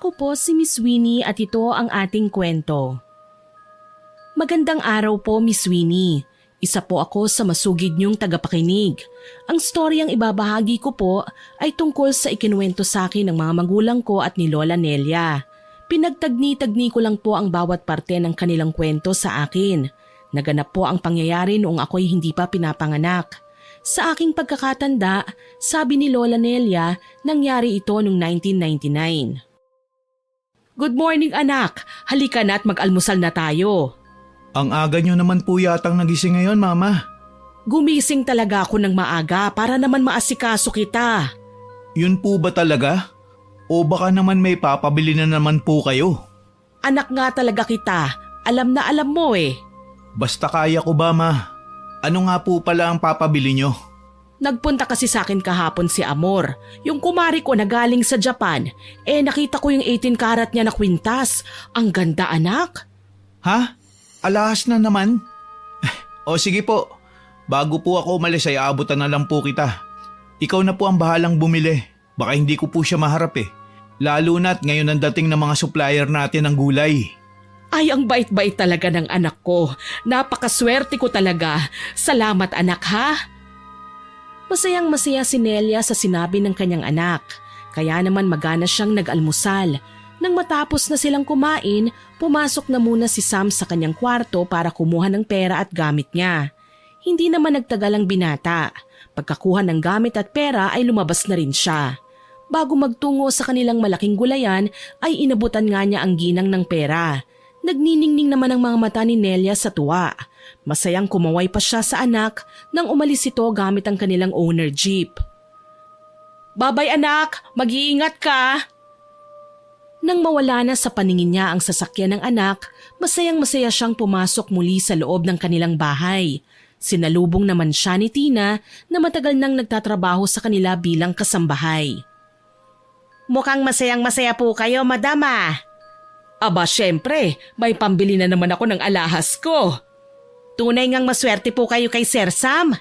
Ako po si Miss Winnie at ito ang ating kwento. Magandang araw po, Miss Winnie. Isa po ako sa masugid niyong tagapakinig. Ang storyang ibabahagi ko po ay tungkol sa ikinuwento sa akin ng mga magulang ko at ni Lola Nelia. Pinagtagni-tagni ko lang po ang bawat parte ng kanilang kwento sa akin. Naganap po ang pangyayari noong ako'y hindi pa pinapanganak. Sa aking pagkakatanda, sabi ni Lola Nelia, nangyari ito noong 1999. Good morning anak, halika na at mag-almusal na tayo. Ang aga nyo naman po yatang nagising ngayon, Mama. Gumising talaga ako ng maaga para naman maasikaso kita. Yun po ba talaga? O baka naman may papabili na naman po kayo? Anak nga talaga kita, alam na alam mo eh. Basta kaya ko ba, Ma? Ano nga po pala ang papabili nyo? Nagpunta kasi sa akin kahapon si Amor, yung kumari ko na galing sa Japan. Nakita ko yung 18 karat niya na kwintas. Ang ganda anak. Ha? Alahas na naman? O sige po, bago po ako umalis ay aabutan na lang po kita. Ikaw na po ang bahalang bumili. Baka hindi ko po siya maharap eh. Lalo na't ngayon ang dating ng mga supplier natin ng gulay. Ay, ang bait-bait talaga ng anak ko. Napakaswerte ko talaga. Salamat anak ha. Masayang-masaya si Nelia sa sinabi ng kanyang anak. Kaya naman magana siyang nag-almusal. Nang matapos na silang kumain, pumasok na muna si Sam sa kanyang kwarto para kumuha ng pera at gamit niya. Hindi naman nagtagal ang binata. Pagkakuha ng gamit at pera ay lumabas na rin siya. Bago magtungo sa kanilang malaking gulayan ay inabutan nga niya ang ginang ng pera. Nagniningning naman ang mga mata ni Nelia sa tuwa. Masayang kumaway pa siya sa anak nang umalis ito gamit ang kanilang owner jeep. Babay anak, mag-iingat ka! Nang mawala na sa paningin niya ang sasakyan ng anak, masayang-masaya siyang pumasok muli sa loob ng kanilang bahay. Sinalubong naman siya ni Tina na matagal nang nagtatrabaho sa kanila bilang kasambahay. Mukhang masayang-masaya po kayo, madama. Aba, syempre, may pambili na naman ako ng alahas ko. Tunay ngang maswerte po kayo kay Sir Sam.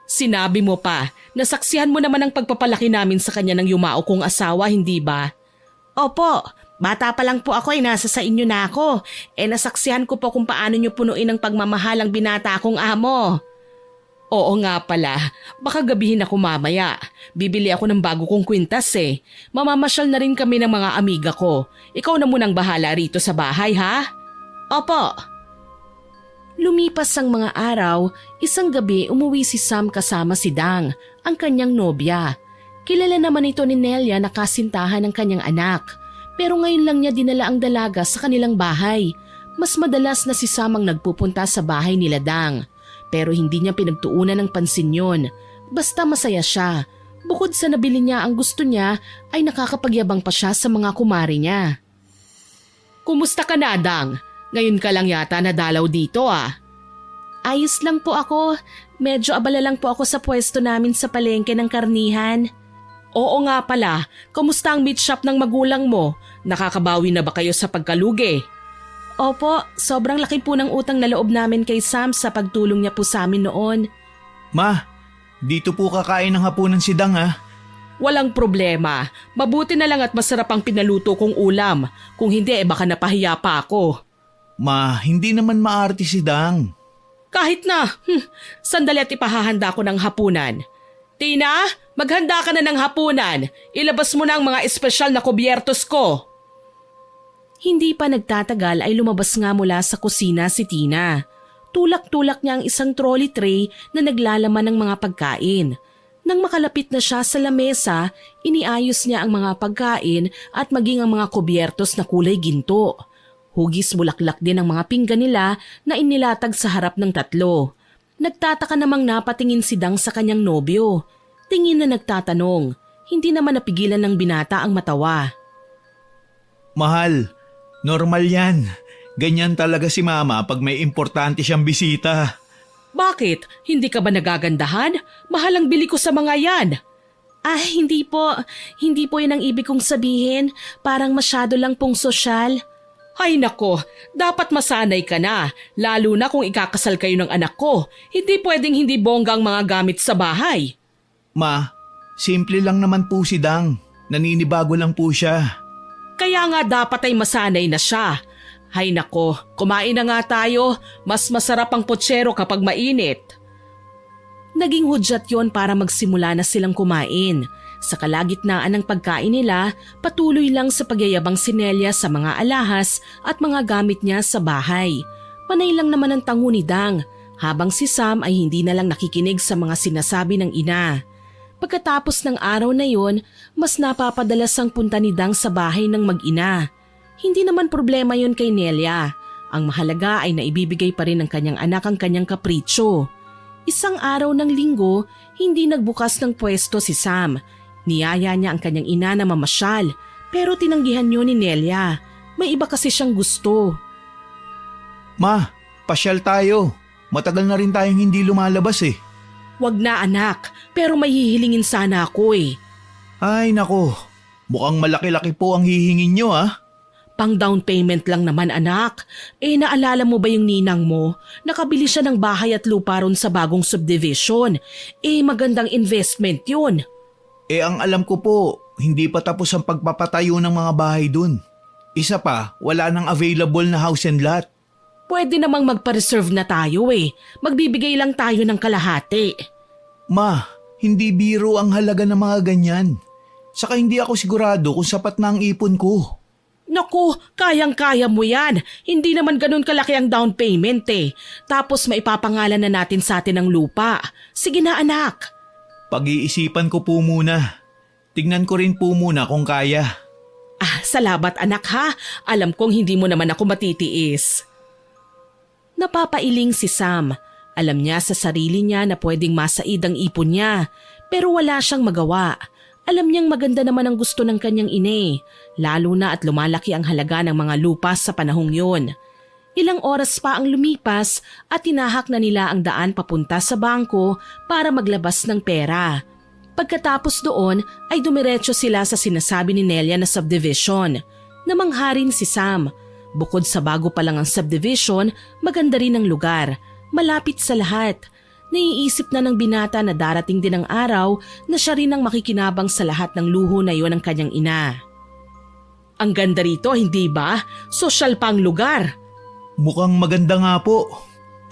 Sinabi mo pa, nasaksihan mo naman ang pagpapalaki namin sa kanya ng yumao kong asawa, hindi ba? Opo, bata pa lang po ako ay nasa sa inyo na ako. Nasaksihan ko po kung paano niyo punuin ang pagmamahal ang binata kong amo. Oo nga pala, baka gabihin ako mamaya. Bibili ako ng bago kong kwintas eh. Mamamasyal na rin kami ng mga amiga ko. Ikaw na munang bahala rito sa bahay ha? Opo. Lumipas ang mga araw, isang gabi umuwi si Sam kasama si Dang, ang kanyang nobya. Kilala naman ito ni Nelia na kasintahan ng kanyang anak. Pero ngayon lang niya dinala ang dalaga sa kanilang bahay. Mas madalas na si Sam ang nagpupunta sa bahay nila Dang. Pero hindi niya pinagtuunan ng pansin yun. Basta masaya siya. Bukod sa nabili niya ang gusto niya, ay nakakapagyabang pa siya sa mga kumari niya. Kumusta ka na, Dang? Ngayon ka lang yata nadalaw dito ah. Ayos lang po ako. Medyo abala lang po ako sa pwesto namin sa palengke ng karnihan. Oo nga pala, kamusta ang meat shop ng magulang mo? Nakakabawi na ba kayo sa pagkalugi? Opo, sobrang laki po ng utang na loob namin kay Sam sa pagtulong niya po sa amin noon. Ma, dito po kakain ng hapunan si Dang ha. Walang problema, mabuti na lang at masarap ang pinaluto kong ulam. Kung hindi baka napahiya pa ako. Ma, hindi naman maarte si Dang. Kahit na, sandali at ipahahanda ko ng hapunan. Tina, maghanda ka na ng hapunan. Ilabas mo na ang mga espesyal na kubyertos ko. Hindi pa nagtatagal ay lumabas nga mula sa kusina si Tina. Tulak-tulak niya ang isang trolley tray na naglalaman ng mga pagkain. Nang makalapit na siya sa lamesa, iniayos niya ang mga pagkain at maging ang mga kubyertos na kulay ginto. Hugis bulaklak din ang mga pinggan nila na inilatag sa harap ng tatlo. Nagtataka namang napatingin si Dang sa kanyang nobyo. Tingin na nagtatanong, hindi naman napigilan ng binata ang matawa. Mahal, normal yan. Ganyan talaga si Mama pag may importante siyang bisita. Bakit? Hindi ka ba nagagandahan? Mahal ang bili ko sa mga yan. Hindi po. Hindi po yun ang ibig kong sabihin. Parang masyado lang pong sosyal. Ay nako, dapat masanay ka na, lalo na kung ikakasal kayo ng anak ko. Hindi pwedeng hindi bongga ang mga gamit sa bahay. Ma, simple lang naman po si Dang. Naninibago lang po siya. Kaya nga dapat ay masanay na siya. Hay nako, kumain na nga tayo. Mas masarap ang potsero kapag mainit. Naging hudyat yon para magsimula na silang kumain. Sa kalagitnaan ng pagkain nila, patuloy lang sa pagyayabang si Nelia sa mga alahas at mga gamit niya sa bahay. Panay lang naman ang tango ni Dang, habang si Sam ay hindi na lang nakikinig sa mga sinasabi ng ina. Pagkatapos ng araw na yon, mas napapadalas ang punta ni Dang sa bahay ng mag-ina. Hindi naman problema yon kay Nelia. Ang mahalaga ay naibibigay pa rin ng kanyang anak ang kanyang kapritsyo. Isang araw ng linggo, hindi nagbukas ng pwesto si Sam. Niyaya niya ang kanyang ina na mamasyal, pero tinanggihan niyo ni Nelia. May iba kasi siyang gusto. Ma, pasyal tayo. Matagal na rin tayong hindi lumalabas eh. Wag na anak, pero may hihilingin sana ako eh. Ay nako, mukhang malaki-laki po ang hihingin nyo ah. Pang down payment lang naman anak. Naalala mo ba yung ninang mo? Nakabili siya ng bahay at lupa ron sa bagong subdivision. Magandang investment yun. Ang alam ko po, hindi pa tapos ang pagpapatayo ng mga bahay dun. Isa pa, wala nang available na house and lot. Pwede namang magpa-reserve na tayo eh. Magbibigay lang tayo ng kalahati. Ma, hindi biro ang halaga ng mga ganyan. Saka hindi ako sigurado kung sapat na ang ipon ko. Naku, kayang-kaya mo yan. Hindi naman ganun kalaki ang down payment eh. Tapos maipapangalan na natin sa atin ang lupa. Sige na anak. Pag-iisipan ko po muna. Tignan ko rin po muna kung kaya. Salamat anak ha. Alam kong hindi mo naman ako matitiis. Napapailing si Sam. Alam niya sa sarili niya na pwedeng masaid ang ipon niya. Pero wala siyang magawa. Alam niyang maganda naman ang gusto ng kanyang ine. Lalo na at lumalaki ang halaga ng mga lupa sa panahong yun. Ilang oras pa ang lumipas at tinahak na nila ang daan papunta sa bangko para maglabas ng pera. Pagkatapos doon ay dumiretso sila sa sinasabi ni Nelia na subdivision. Namangha rin si Sam. Bukod sa bago pa lang ang subdivision, maganda rin ang lugar. Malapit sa lahat. Naiisip na ng binata na darating din ang araw na siya rin ang makikinabang sa lahat ng luho na iyon ng kanyang ina. Ang ganda rito, hindi ba? Sosyal pa ang lugar. Mukhang maganda nga po.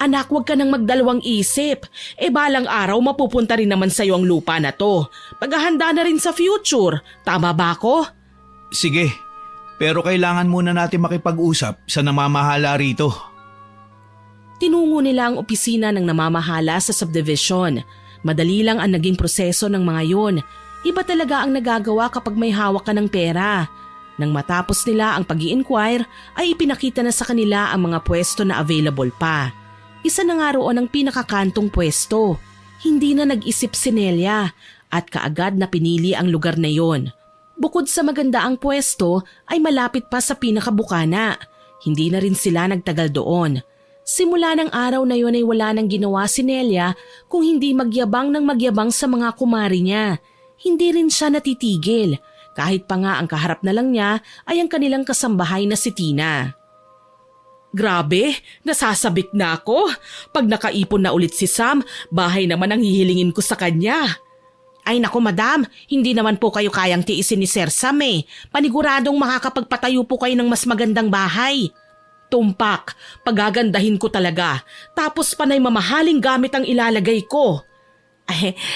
Anak, huwag ka nang magdalawang isip. Balang araw mapupunta rin naman sa'yo ang lupa na to. Paghahanda na rin sa future. Tama ba ako? Sige, pero kailangan muna natin makipag-usap sa namamahala rito. Tinungo nila ang opisina ng namamahala sa subdivision. Madali lang ang naging proseso ng mga yon. Iba talaga ang nagagawa kapag may hawak ka ng pera. Nang matapos nila ang pag-i-inquire ay ipinakita na sa kanila ang mga pwesto na available pa. Isa na nga roon ang pinakakantong pwesto. Hindi na nag-isip si Nelia at kaagad na pinili ang lugar na yon. Bukod sa maganda ang pwesto ay malapit pa sa pinakabukana. Hindi na rin sila nagtagal doon. Simula ng araw na yon ay wala nang ginawa si Nelia kung hindi magyabang ng magyabang sa mga kumari niya. Hindi rin siya natitigil. Kahit pa nga ang kaharap na lang niya ay ang kanilang kasambahay na si Tina. Grabe, nasasabik na ako. Pag nakaipon na ulit si Sam, bahay naman ang hihilingin ko sa kanya. Ay naku madam, hindi naman po kayo kayang tiisin ni Sir Sam eh. Paniguradong makakapagpatayo po kayo ng mas magandang bahay. Tumpak, pagagandahin ko talaga. Tapos panay mamahaling gamit ang ilalagay ko.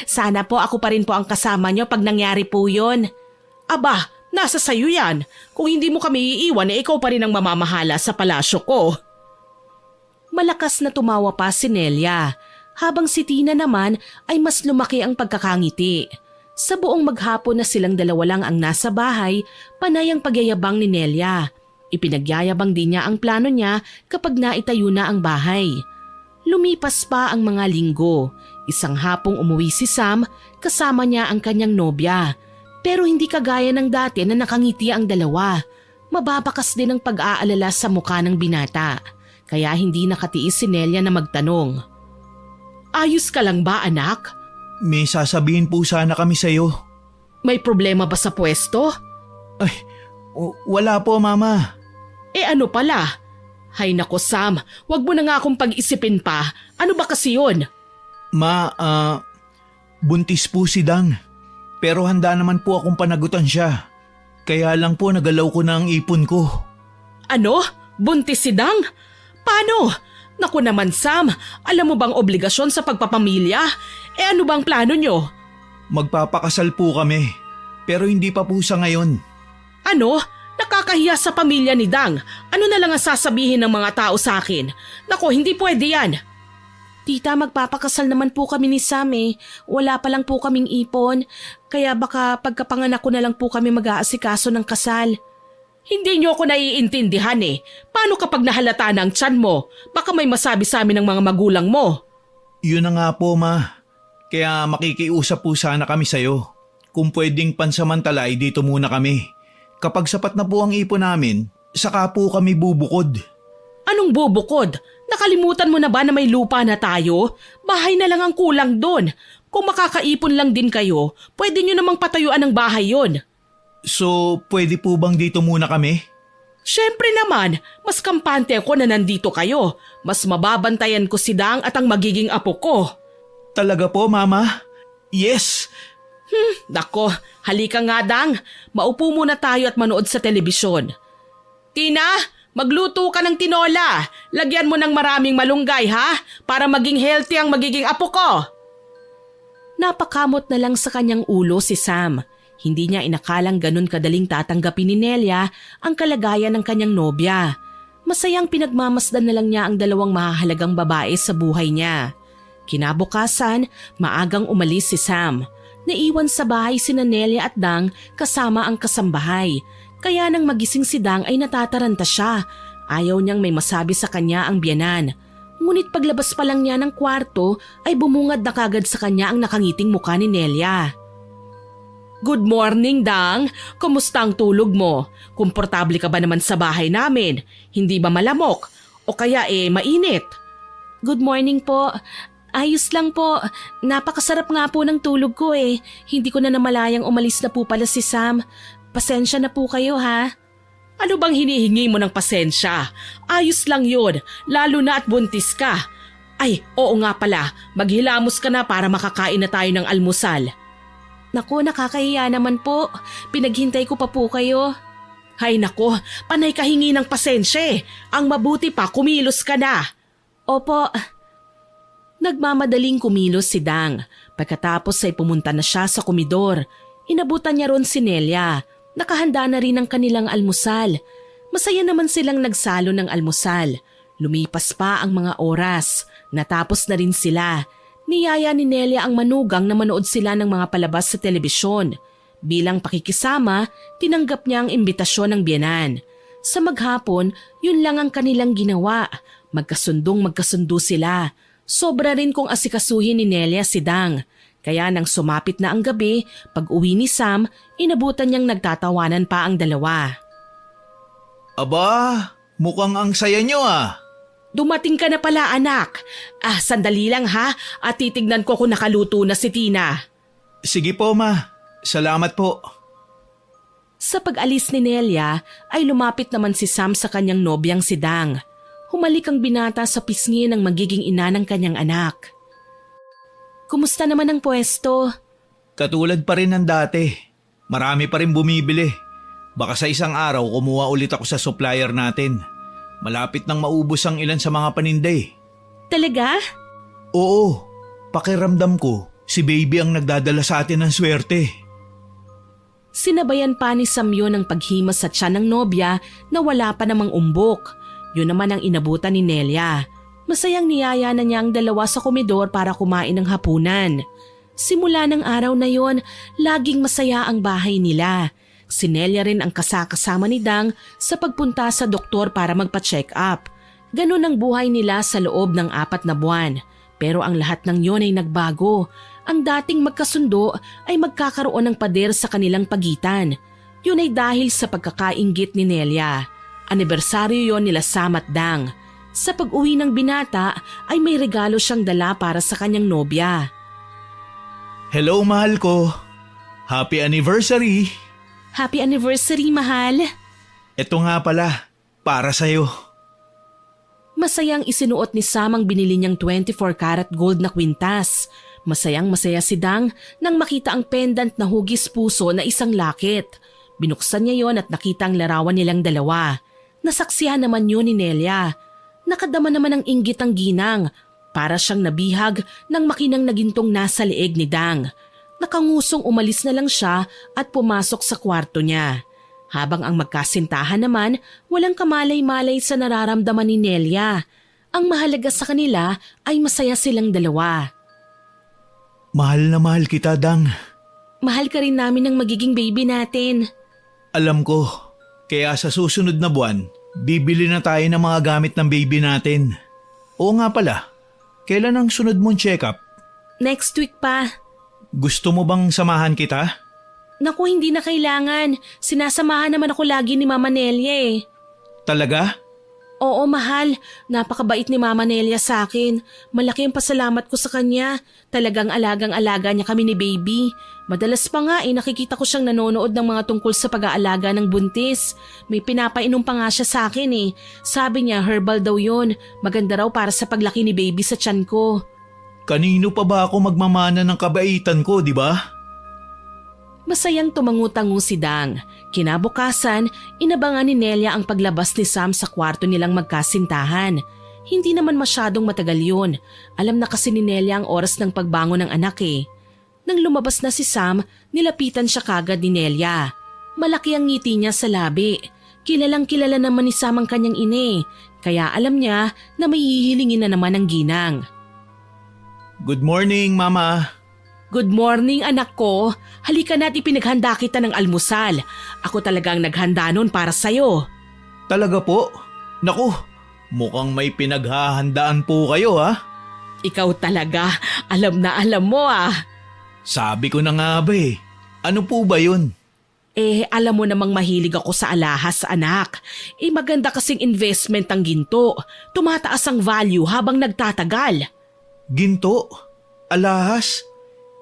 Sana po ako pa rin po ang kasama nyo pag nangyari po yun. Aba, nasa sayo yan. Kung hindi mo kami iiwan, ikaw pa rin ang mamamahala sa palasyo ko. Malakas na tumawa pa si Nelia, habang si Tina naman ay mas lumaki ang pagkakangiti. Sa buong maghapon na silang dalawa lang ang nasa bahay, panay ang pagyayabang ni Nelia. Ipinagyayabang din niya ang plano niya kapag naitayo na ang bahay. Lumipas pa ang mga linggo. Isang hapong umuwi si Sam, kasama niya ang kanyang nobya. Pero hindi kagaya ng dati na nakangiti ang dalawa. Mababakas din ang pag-aalala sa mukha ng binata. Kaya hindi nakatiis si Nelia na magtanong. Ayos ka lang ba anak? May sasabihin po sana kami sa'yo. May problema ba sa pwesto? Ay, wala po mama. Ano pala? Hay nako Sam, wag mo na nga akong pag-isipin pa. Ano ba kasi yun? Buntis po si Dang. Pero handa naman po akong panagutan siya. Kaya lang po nagalaw ko na ang ipon ko. Ano? Buntis si Dang? Paano? Naku naman Sam, alam mo bang obligasyon sa pagpapamilya? Ano bang plano nyo? Magpapakasal po kami, pero hindi pa po sa ngayon. Ano? Nakakahiya sa pamilya ni Dang. Ano na lang ang sasabihin ng mga tao sa akin? Naku, hindi pwede yan. Tita, magpapakasal naman po kami ni Sam eh. Wala pa lang po kaming ipon. Kaya baka pagkapanganak ko na lang po kami mag-aasikaso ng kasal. Hindi niyo ako naiintindihan eh. Paano kapag nahalata na ang tiyan mo? Baka may masabi sa amin ng mga magulang mo. Yun na nga po, ma. Kaya makikiusap po sana kami sa'yo. Kung pwedeng pansamantala ay dito muna kami. Kapag sapat na po ang ipon namin, saka po kami bubukod. Anong bubukod? Nakalimutan mo na ba na may lupa na tayo? Bahay na lang ang kulang doon. Kung makakaipon lang din kayo, pwede nyo namang patayuan ng bahay yon. So, pwede po bang dito muna kami? Syempre naman, mas kampante ako na nandito kayo. Mas mababantayan ko si Dang at ang magiging apo ko. Talaga po, mama? Yes! Nako, halika nga Dang. Maupo muna tayo at manood sa telebisyon. Tina, magluto ka ng tinola. Lagyan mo ng maraming malunggay ha, para maging healthy ang magiging apo ko. Napakamot na lang sa kanyang ulo si Sam. Hindi niya inakalang ganun kadaling tatanggapin ni Nelia ang kalagayan ng kanyang nobya. Masayang pinagmamasdan na lang niya ang dalawang mahahalagang babae sa buhay niya. Kinabukasan, maagang umalis si Sam. Naiwan sa bahay sina Nelia at Dang kasama ang kasambahay. Kaya nang magising si Dang ay natataranta siya. Ayaw niyang may masabi sa kanya ang biyanan. Ngunit paglabas pa lang niya ng kwarto ay bumungad na kagad sa kanya ang nakangiting mukha ni Nelia. Good morning, Dang. Kumusta ang tulog mo? Komportable ka ba naman sa bahay namin? Hindi ba malamok? O kaya mainit? Good morning po. Ayos lang po. Napakasarap nga po ng tulog ko eh. Hindi ko na namalayang umalis na po pala si Sam. Pasensya na po kayo ha. Ano bang hinihingi mo ng pasensya? Ayos lang yun, lalo na at buntis ka. Ay, oo nga pala, maghilamos ka na para makakain na tayo ng almusal. Naku, nakakahiya naman po. Pinaghintay ko pa po kayo. Hay nako, panay ka hingi ng pasensya eh. Ang mabuti pa, kumilos ka na. Opo. Nagmamadaling kumilos si Dang. Pagkatapos ay pumunta na siya sa komedor. Inabutan niya ron si Nelia. Nakahanda na rin ang kanilang almusal. Masaya naman silang nagsalo ng almusal. Lumipas pa ang mga oras. Natapos na rin sila. Niyaya ni Nelia ang manugang na manood sila ng mga palabas sa telebisyon. Bilang pakikisama, tinanggap niya ang imbitasyon ng biyenan. Sa maghapon, yun lang ang kanilang ginawa. Magkasundo sila. Sobra rin kung asikasuhin ni Nelia si Dang. Kaya nang sumapit na ang gabi, pag uwi ni Sam, inabutan niyang nagtatawanan pa ang dalawa. Aba, mukhang ang saya niyo ah. Dumating ka na pala anak. Sandali lang ha at titignan ko kung nakaluto na si Tina. Sige po ma, salamat po. Sa pag-alis ni Nelia ay lumapit naman si Sam sa kanyang nobyang si Dang. Humalik ang binata sa pisngi ng magiging ina ng kanyang anak. Kumusta naman ang pwesto? Katulad pa rin ng dati. Marami pa rin bumibili. Baka sa isang araw kumuha ulit ako sa supplier natin. Malapit nang maubos ang ilan sa mga paninday. Talaga? Oo, pakiramdam ko si baby ang nagdadala sa atin ng swerte. Sinabayan pa ni Sam yun ang paghimas sa tiyan ng nobya na wala pa namang umbok. Yun naman ang inabutan ni Nelia. Masayang niyaya na niya ang dalawa sa komedor para kumain ng hapunan. Simula ng araw na yon, laging masaya ang bahay nila. Si Nelia rin ang kasakasama ni Dang sa pagpunta sa doktor para magpa-check up. Ganun ang buhay nila sa loob ng 4 na buwan. Pero ang lahat ng yon ay nagbago. Ang dating magkasundo ay magkakaroon ng pader sa kanilang pagitan. Yun ay dahil sa pagkakainggit ni Nelia. Anibersaryo yon nila Sam at Dang. Sa pag-uwi ng binata ay may regalo siyang dala para sa kanyang nobya. Hello mahal ko. Happy anniversary. Happy anniversary, mahal. Ito nga pala, para sa'yo. Masayang isinuot ni Sam ang binili niyang 24 karat gold na kwintas. Masayang masaya si Dang nang makita ang pendant na hugis puso na isang lakit. Binuksan niya yon at nakita ang larawan nilang dalawa. Nasaksihan naman yun ni Nelia. Nakadama naman ng inggit ang ginang. Para siyang nabihag nang makinang nagintong nasa leeg ni Dang. Nakangusong umalis na lang siya at pumasok sa kwarto niya. Habang ang magkasintahan naman, walang kamalay-malay sa nararamdaman ni Nelia. Ang mahalaga sa kanila ay masaya silang dalawa. Mahal na mahal kita, Dang. Mahal ka rin namin ng magiging baby natin. Alam ko, kaya sa susunod na buwan, bibili na tayo ng mga gamit ng baby natin. Oo nga pala, kailan ang sunod mong check-up? Next week pa. Gusto mo bang samahan kita? Naku, hindi na kailangan. Sinasamahan naman ako lagi ni Mama Nelia eh. Talaga? Oo, mahal. Napakabait ni Mama Nelia sa akin. Malaki ang pasalamat ko sa kanya. Talagang alagang-alaga niya kami ni baby. Madalas pa nga nakikita ko siyang nanonood ng mga tungkol sa pag-aalaga ng buntis. May pinapainom pa nga siya sa akin eh. Sabi niya herbal daw yun. Maganda raw para sa paglaki ni baby sa tiyan ko. Kanino pa ba ako magmamana ng kabaitan ko, di ba? Masayang tumangu-tangu si Dang. Kinabukasan, inabangan ni Nelia ang paglabas ni Sam sa kwarto nilang magkasintahan. Hindi naman masyadong matagal yun. Alam na kasi ni Nelia ang oras ng pagbangon ng anak eh. Nang lumabas na si Sam, nilapitan siya kagad ni Nelia. Malaki ang ngiti niya sa labi. Kilalang kilala naman ni Sam ang kanyang ine. Kaya alam niya na may hihilingin na naman ang ginang. Good morning, Mama. Good morning anak ko. Halika na't ipinaghanda kita ng almusal. Ako talagang naghanda nun para sa'yo. Talaga po? Naku, mukhang may pinaghahandaan po kayo ha? Ikaw talaga, alam na alam mo ah. Sabi ko na nga ba eh. Ano po ba yun? Alam mo namang mahilig ako sa alahas anak. Maganda kasing investment ang ginto. Tumataas ang value habang nagtatagal. Ginto? Alahas?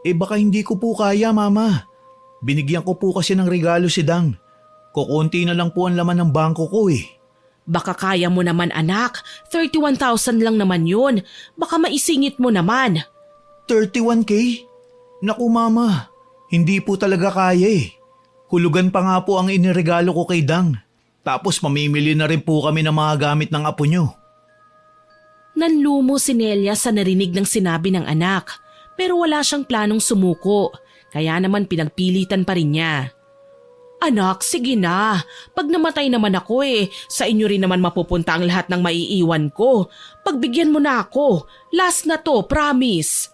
Baka hindi ko po kaya, Mama. Binigyan ko po kasi ng regalo si Dang. Kukunti na lang po ang laman ng bangko ko eh. Baka kaya mo naman anak, 31,000 lang naman yun. Baka maisingit mo naman. 31K? Naku Mama, hindi po talaga kaya eh. Hulugan pa nga po ang iniregalo ko kay Dang. Tapos mamimili na rin po kami ng mga gamit ng apo nyo. Nanlumo si Nelia sa narinig ng sinabi ng anak. Pero wala siyang planong sumuko, kaya naman pinagpilitan pa rin niya. Anak, sige na. Pag namatay naman ako sa inyo rin naman mapupunta ang lahat ng maiiwan ko. Pagbigyan mo na ako. Last na to, promise.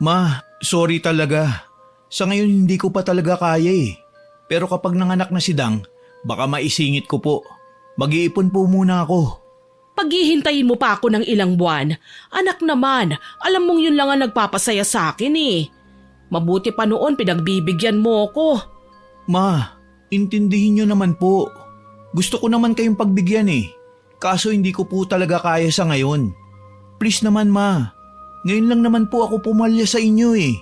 Ma, sorry talaga. Sa ngayon hindi ko pa talaga kaya eh. Pero kapag nanganak na si Dang, baka maisingit ko po. Mag-iipon po muna ako. Paghihintayin mo pa ako ng ilang buwan. Anak naman, alam mong yun lang ang nagpapasaya sa akin eh. Mabuti pa noon pinagbibigyan mo ako. Ma, intindihin nyo naman po. Gusto ko naman kayong pagbigyan eh. Kaso hindi ko po talaga kaya sa ngayon. Please naman ma, ngayon lang naman po ako pumalya sa inyo eh.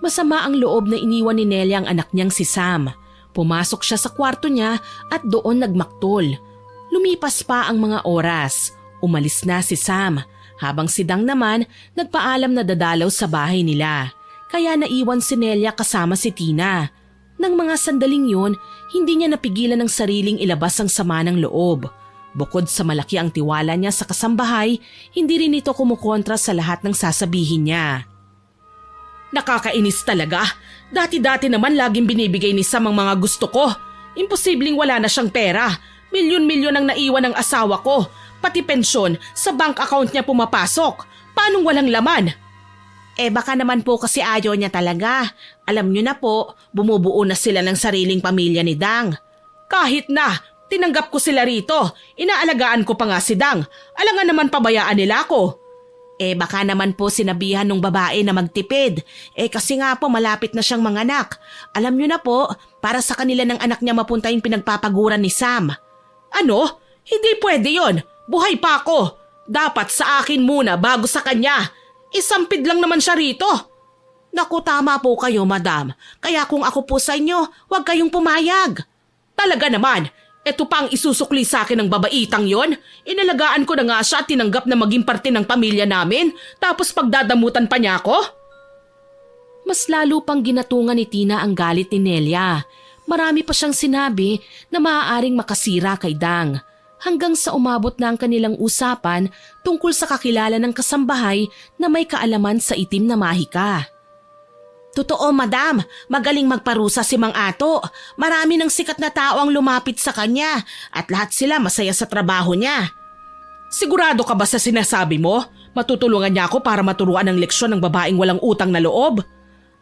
Masama ang loob na iniwan ni Nelia ang anak niyang si Sam. Pumasok siya sa kwarto niya at doon nagmaktol. Lumipas pa ang mga oras. Umalis na si Sam, habang si Dang naman nagpaalam na dadalaw sa bahay nila. Kaya naiwan si Nelia kasama si Tina. Nang mga sandaling yun, hindi niya napigilan ng sariling ilabas ang sama ng loob. Bukod sa malaki ang tiwala niya sa kasambahay, hindi rin ito kumukontra sa lahat ng sasabihin niya. Nakakainis talaga. Dati-dati naman laging binibigay ni Sam ang mga gusto ko. Imposibleng wala na siyang pera. Milyon-milyon ang naiwan ng asawa ko. Pati pensyon sa bank account niya pumapasok. Paanong walang laman? Baka naman po kasi ayaw niya talaga. Alam niyo na po, bumubuo na sila ng sariling pamilya ni Dang. Kahit na, tinanggap ko sila rito. Inaalagaan ko pa nga si Dang. Alangan naman pabayaan nila ako. Baka naman po sinabihan ng babae na magtipid. Kasi nga po malapit na siyang manganak. Alam niyo na po, para sa kanila ng anak niya mapunta yung pinagpapaguran ni Sam. Ano? Hindi pwede yon. Buhay pa ako. Dapat sa akin muna bago sa kanya. Isampid lang naman siya rito. Naku, tama po kayo, madam. Kaya kung ako po sa inyo, huwag kayong pumayag. Talaga naman, eto pa ang isusukli sa akin ng babaitang yon. Inalagaan ko na nga siya at tinanggap na maging parte ng pamilya namin. Tapos pagdadamutan pa niya ako? Mas lalo pang ginatungan ni Tina ang galit ni Nelia. Marami pa siyang sinabi na maaaring makasira kay Dang hanggang sa umabot na ang kanilang usapan tungkol sa kakilala ng kasambahay na may kaalaman sa itim na mahika. Totoo, madam. Magaling magparusa si Mang Ato. Marami ng sikat na tao ang lumapit sa kanya at lahat sila masaya sa trabaho niya. Sigurado ka ba sa sinasabi mo? Matutulungan niya ako para maturuan ng leksyon ng babaeng walang utang na loob?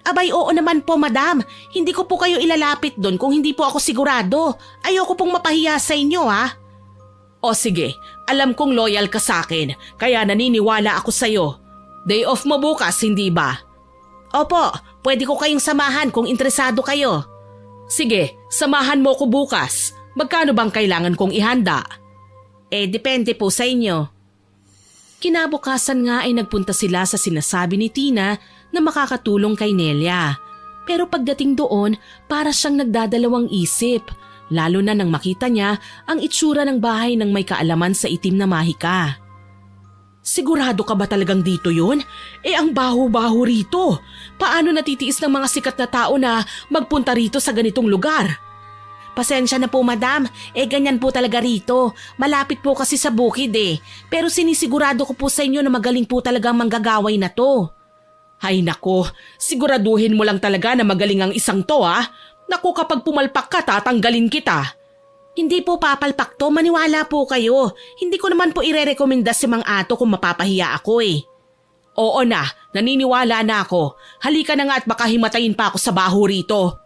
Abay, oo naman po, madam. Hindi ko po kayo ilalapit doon kung hindi po ako sigurado. Ayoko pong mapahiya sa inyo, ha? O sige, alam kong loyal ka sa akin, kaya naniniwala ako sa'yo. Day off mo bukas, hindi ba? Opo, pwede ko kayong samahan kung interesado kayo. Sige, samahan mo ko bukas. Magkano bang kailangan kong ihanda? Depende po sa inyo. Kinabukasan nga ay nagpunta sila sa sinasabi ni Tina na makakatulong kay Nelia. Pero pagdating doon, para siyang nagdadalawang isip, lalo na nang makita niya ang itsura ng bahay ng may kaalaman sa itim na mahika. Sigurado ka ba talagang dito yun? Ang baho-baho rito. Paano natitiis ng mga sikat na tao na magpunta rito sa ganitong lugar? Pasensya na po, madam. Ganyan po talaga rito. Malapit po kasi sa bukid Pero sinisigurado ko po sa inyo na magaling po talagang manggagaway na to. Ay nako, siguraduhin mo lang talaga na magaling ang isang to Naku, kapag pumalpak ka, tatanggalin kita. Hindi po papalpak to, maniwala po kayo. Hindi ko naman po irerekomenda si Mang Ato kung mapapahiya ako Oo na, naniniwala na ako. Halika na nga at baka himatayin pa ako sa baho rito.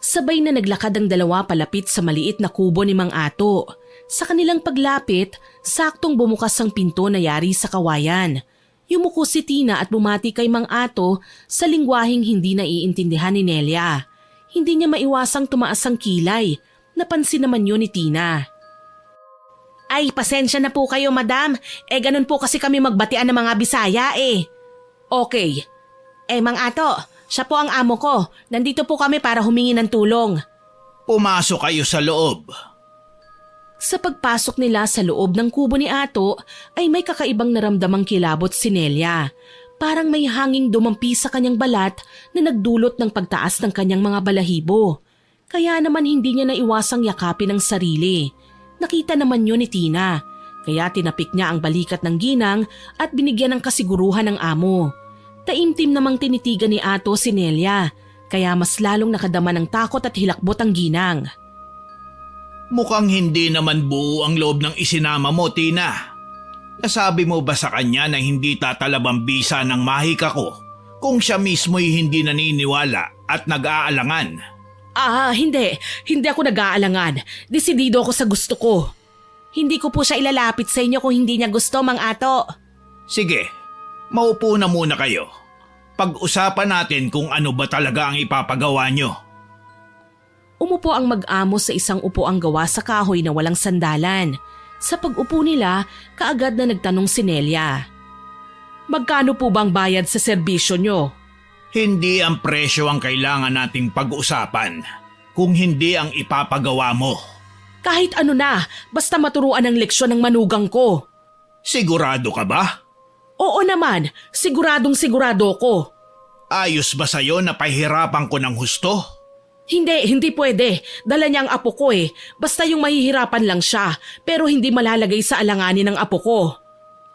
Sabay na naglakad ang dalawa palapit sa maliit na kubo ni Mang Ato. Sa kanilang paglapit, saktong bumukas ang pinto na yari sa kawayan. Yumuko si Tina at bumati kay Mang Ato sa lingwaheng hindi naiintindihan ni Nelia. Hindi niya maiwasang tumaas ang kilay. Napansin naman yun ni Tina. Ay, pasensya na po kayo, madam. Ganun po kasi kami magbatian ng mga Bisaya Okay. Mang Ato, siya po ang amo ko. Nandito po kami para humingi ng tulong. Pumasok kayo sa loob. Sa pagpasok nila sa loob ng kubo ni Ato ay may kakaibang naramdamang kilabot si Nelia. Parang may hanging dumampi sa kanyang balat na nagdulot ng pagtaas ng kanyang mga balahibo. Kaya naman hindi niya naiwasang yakapin ang sarili. Nakita naman yun ni Tina. Kaya tinapik niya ang balikat ng ginang at binigyan ng kasiguruhan ng amo. Taimtim namang tinitigan ni Ato si Nelia. Kaya mas lalong nakadama ng takot at hilakbot ang ginang. Mukhang hindi naman buo ang loob ng isinama mo, Tina. Nasabi mo ba sa kanya na hindi tatalabang bisa ng mahika ko kung siya mismo'y hindi naniniwala at nag-aalangan? Hindi. Hindi ako nag-aalangan. Desidido ako sa gusto ko. Hindi ko po siya ilalapit sa inyo kung hindi niya gusto, Mang Ato. Sige, maupo na muna kayo. Pag-usapan natin kung ano ba talaga ang ipapagawa nyo. Umupo ang mag-amo sa isang upuang gawa sa kahoy na walang sandalan. Sa pag-upo nila, kaagad na nagtanong si Nelia. Magkano po bang bayad sa serbisyo nyo? Hindi ang presyo ang kailangan nating pag-usapan, kung hindi ang ipapagawa mo. Kahit ano na, basta maturuan ang leksyon ng manugang ko. Sigurado ka ba? Oo naman, siguradong sigurado ko. Ayos ba sa'yo na pahirapan ko ng husto? Hindi pwede. Dala niya ang apo ko Basta yung mahihirapan lang siya, pero hindi malalagay sa alanganin ng apo ko.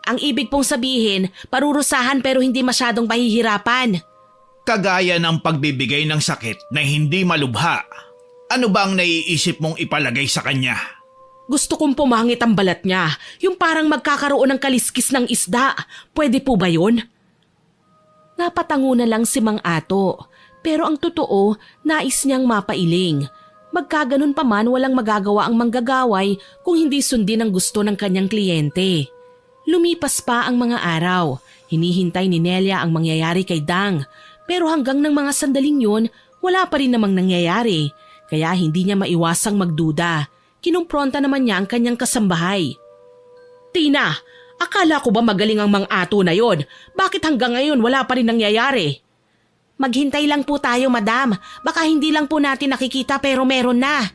Ang ibig pong sabihin, parurusahan pero hindi masyadong mahihirapan. Kagaya ng pagbibigay ng sakit na hindi malubha. Ano bang naiisip mong ipalagay sa kanya? Gusto kong pumangit ang balat niya, yung parang magkakaroon ng kaliskis ng isda. Pwede po ba yun? Napatango na lang si Mang Ato, pero ang totoo, nais niyang mapailing. Magkaganon pa man walang magagawa ang manggagaway kung hindi sundin ang gusto ng kanyang kliyente. Lumipas pa ang mga araw. Hinihintay ni Nelia ang mangyayari kay Dang. Pero hanggang ng mga sandaling yun, wala pa rin namang nangyayari. Kaya hindi niya maiwasang magduda. Kinumpronta naman niya ang kanyang kasambahay. Tina, akala ko ba magaling ang Mang Ato na yon? Bakit hanggang ngayon wala pa rin nangyayari? Maghintay lang po tayo, madam. Baka hindi lang po natin nakikita pero meron na.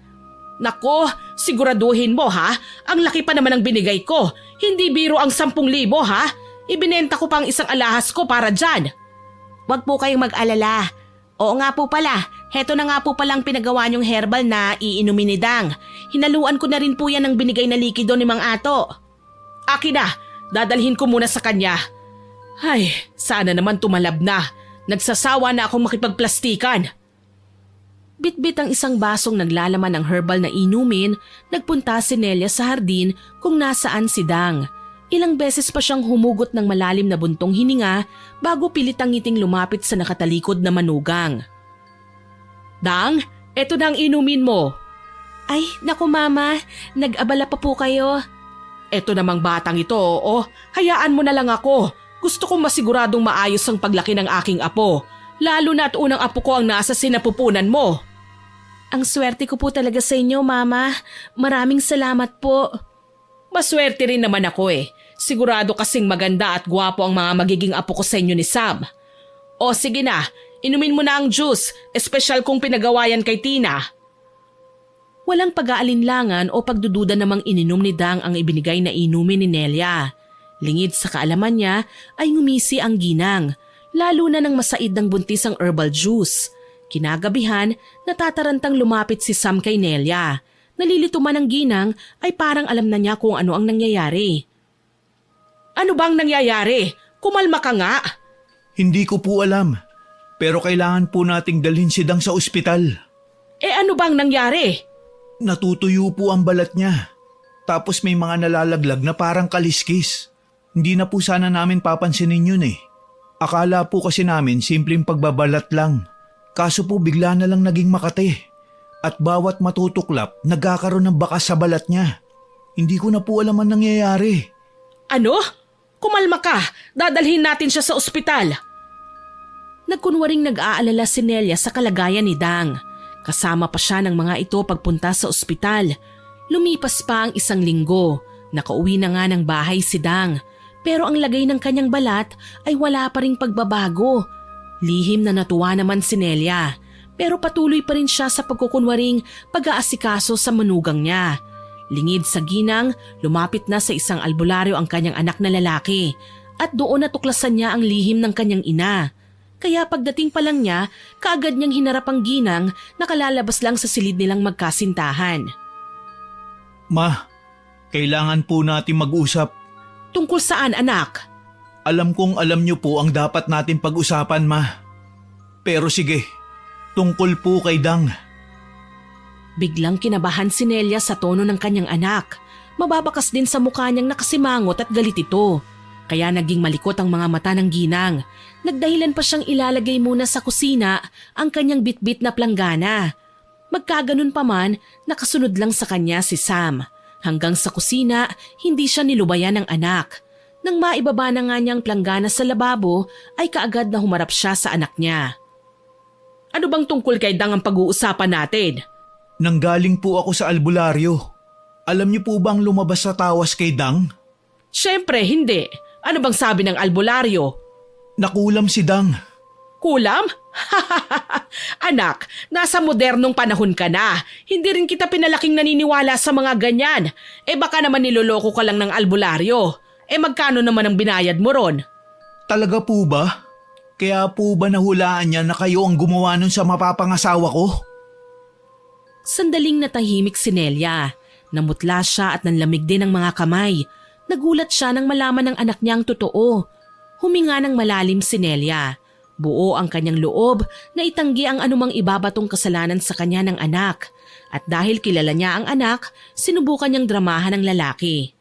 Nako, siguraduhin mo ha. Ang laki pa naman ang binigay ko. Hindi biro ang 10,000 ha. Ibinenta ko pa ang isang alahas ko para dyan. Wag po kayong mag-alala. Oo nga po pala, Heto na nga po palang pinagawa niyong herbal na iinumin ni Dang. Hinaluan ko na rin po yan ng binigay na likido ni Mang Ato. Akin na, dadalhin ko muna sa kanya. Ay, sana naman tumalab na. Nagsasawa na akong makipagplastikan. Bitbit ang isang basong naglalaman ng herbal na inumin, nagpunta si Nelia sa hardin kung nasaan si Dang. Ilang beses pa siyang humugot ng malalim na buntong hininga bago pilit ang ngiting lumapit sa nakatalikod na manugang. Dang, eto na ang inumin mo. Ay, naku mama, nag-abala pa po kayo. Eto namang batang ito, hayaan mo na lang ako. Gusto kong masiguradong maayos ang paglaki ng aking apo, lalo na at unang apo ko ang nasa sinapupunan mo. Ang swerte ko po talaga sa inyo, mama. Maraming salamat po. Maswerte rin naman ako eh. Sigurado kasing maganda at gwapo ang mga magiging apo ko sa inyo ni Sam. O sige na, inumin mo na ang juice, espesyal kong pinagawayan kay Tina. Walang pag-aalinlangan o pagdududa namang ininom ni Dang ang ibinigay na inumin ni Nelia. Lingid sa kaalaman niya ay ngumisi ang ginang, lalo na nang masaid ng buntis ang herbal juice. Kinagabihan, natatarantang lumapit si Sam kay Nelia. Nalilito man ang ginang ay parang alam na niya kung ano ang nangyayari. Ano bang nangyayari? Kumalma ka nga. Hindi ko po alam, pero kailangan po nating dalhin si Dang sa ospital. Ano bang nangyari? Natutuyo po ang balat niya. Tapos may mga nalalaglag na parang kaliskis. Hindi na po sana namin papansinin yun eh. Akala po kasi namin simpleng pagbabalat lang. Kaso po bigla na lang naging makate. At bawat matutuklap, nagkakaroon ng bakas sa balat niya. Hindi ko na po alam ang nangyayari. Ano? Kumalma ka. Dadalhin natin siya sa ospital. Nagkunwaring nag-aalala si Nelia sa kalagayan ni Dang. Kasama pa siya ng mga ito pagpunta sa ospital. Lumipas pa ang 1 linggo. Nakauwi na nga ng bahay si Dang. Pero ang lagay ng kanyang balat ay wala pa ring pagbabago. Lihim na natuwa naman si Nelia. Pero patuloy pa rin siya sa pagkukunwaring pag-aasikaso sa manugang niya. Lingid sa ginang, lumapit na sa isang albularyo ang kanyang anak na lalaki. At doon natuklasan niya ang lihim ng kanyang ina. Kaya pagdating pa lang niya, kaagad niyang hinarap ang ginang na kalalabas lang sa silid nilang magkasintahan. Ma, kailangan po natin mag-usap. Tungkol saan, anak? Alam kong alam niyo po ang dapat natin pag-usapan, ma. Pero sige, tungkol po kay Dang. Biglang kinabahan si Nelia sa tono ng kanyang anak. Mababakas din sa mukha niyang nakasimangot at galit ito. Kaya naging malikot ang mga mata ng ginang. Nagdahilan pa siyang ilalagay muna sa kusina ang kanyang bitbit na planggana. Magkaganon pa man, nakasunod lang sa kanya si Sam. Hanggang sa kusina, hindi siya nilubayan ng anak. Nang maibaba na nga niyang planggana sa lababo, ay kaagad na humarap siya sa anak niya. Ano bang tungkol kay Dang ang pag-uusapan natin? Nanggaling po ako sa albularyo. Alam niyo po bang lumabas sa tawas kay Dang? Siyempre, hindi. Ano bang sabi ng albularyo? Nakulam si Dang. Kulam? Anak, nasa modernong panahon ka na. Hindi rin kita pinalaking naniniwala sa mga ganyan. Baka naman niloloko ka lang ng albularyo. Magkano naman ang binayad mo ron? Talaga po ba? Kaya po ba nahulaan niya na kayo ang gumawa nun sa mapapangasawa ko? Sandaling natahimik si Nelia. Namutla siya at nanlamig din ang mga kamay. Nagulat siya nang malaman ng anak niya ang totoo. Huminga ng malalim si Nelia. Buo ang kanyang loob na itanggi ang anumang ibabatong kasalanan sa kanya ng anak. At dahil kilala niya ang anak, sinubukan niyang dramahan ng lalaki.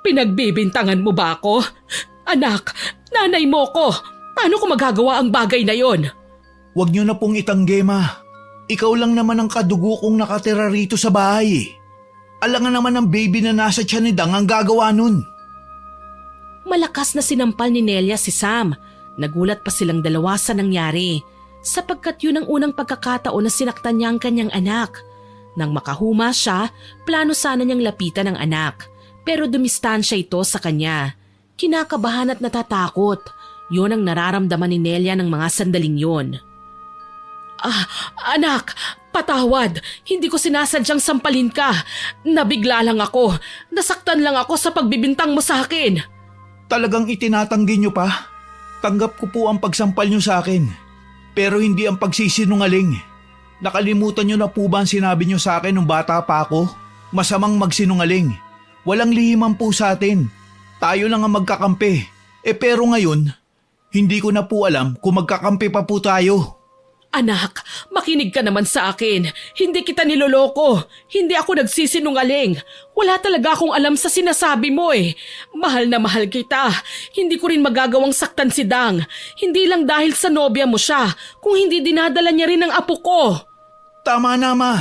Pinagbibintangan mo ba ako? Anak, nanay mo ko. Paano ko magagawa ang bagay na yon? Huwag niyo na pong itanggi, ma. Ikaw lang naman ang kadugo kong nakatira rito sa bahay. Alangan naman ang baby na nasa tiyan ni Dang ang gagawa nun. Malakas na sinampal ni Nelia si Sam. Nagulat pa silang dalawa sa nangyari, sapagkat yun ang unang pagkakataon na sinaktan niya ang kanyang anak. Nang makahuma siya, plano sana niyang lapitan ang anak, pero dumistansya ito sa kanya. Kinakabahan at natatakot. Yun ang nararamdaman ni Nelia ng mga sandaling yun. Anak, patawad. Hindi ko sinasadyang sampalin ka. Nabigla lang ako. Nasaktan lang ako sa pagbibintang mo sa akin. Talagang itinatanggi niyo pa? Tanggap ko po ang pagsampal niyo sa akin. Pero hindi ang pagsisinungaling. Nakalimutan niyo na po ba ang sinabi niyo sa akin nung bata pa ako? Masamang magsinungaling. Walang lihiman po sa atin. Tayo lang ang magkakampi. Pero ngayon, hindi ko na po alam kung magkakampi pa po tayo. Anak, makinig ka naman sa akin. Hindi kita niloloko. Hindi ako nagsisinungaling. Wala talaga akong alam sa sinasabi mo eh. Mahal na mahal kita. Hindi ko rin magagawang saktan si Dang. Hindi lang dahil sa nobya mo siya, kung hindi dinadala niya rin ang apo ko. Tama na, Ma.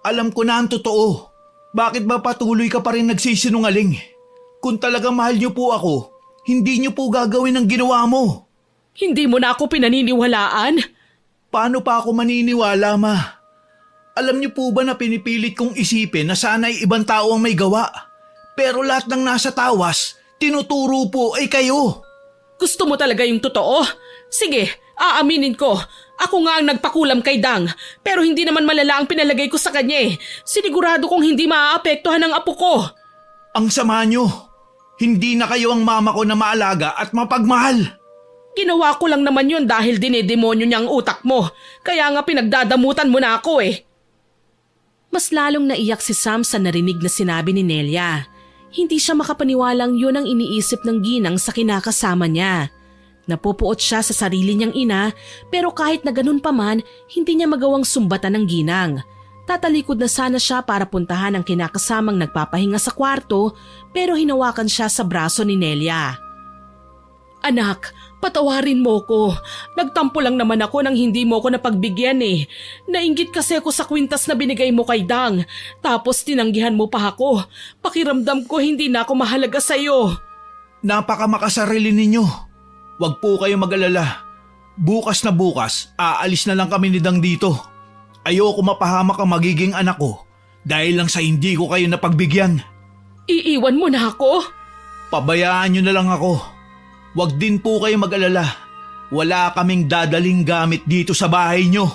Alam ko na ang totoo. Bakit ba patuloy ka pa rin nagsisinungaling? Kung talagang mahal niyo po ako, hindi niyo po gagawin ang ginawa mo. Hindi mo na ako pinaniniwalaan? Paano pa ako maniniwala, Ma? Alam niyo po ba na pinipilit kong isipin na sana'y ibang tao ang may gawa? Pero lahat ng nasa tawas, tinuturo po ay kayo. Gusto mo talaga yung totoo? Sige, aaminin ko. Ako nga ang nagpakulam kay Dang, pero hindi naman malala ang pinalagay ko sa kanya eh. Sinigurado kong hindi maaapektuhan ang apo ko. Ang sama niyo. Hindi na kayo ang mama ko na maalaga at mapagmahal. Ginawa ko lang naman yun dahil dinedemonyo niya ang utak mo. Kaya nga pinagdadamutan mo na ako eh. Mas lalong naiyak si Sam sa narinig na sinabi ni Nelia. Hindi siya makapaniwalang yun ang iniisip ng ginang sa kinakasama niya. Napupuot siya sa sarili niyang ina, pero kahit na ganun pa man, hindi niya magawang sumbatan ng ginang. Tatalikod na sana siya para puntahan ang kinakasamang nagpapahinga sa kwarto, pero hinawakan siya sa braso ni Nelia. Anak, patawarin mo ko. Nagtampo lang naman ako nang hindi mo ko napagbigyan eh. Nainggit kasi ako sa kwintas na binigay mo kay Dang. Tapos tinanggihan mo pa ako. Pakiramdam ko hindi na ako mahalaga sa'yo. Napakamakasarili ninyo. Huwag po kayo mag-alala. Bukas na bukas, aalis na lang kami ni Dang dito. Ayoko mapahamak ang magiging anak ko dahil lang sa hindi ko kayo napagbigyan. Iiwan mo na ako? Pabayaan nyo na lang ako. Huwag din po kayo mag-alala. Wala kaming dadaling gamit dito sa bahay nyo.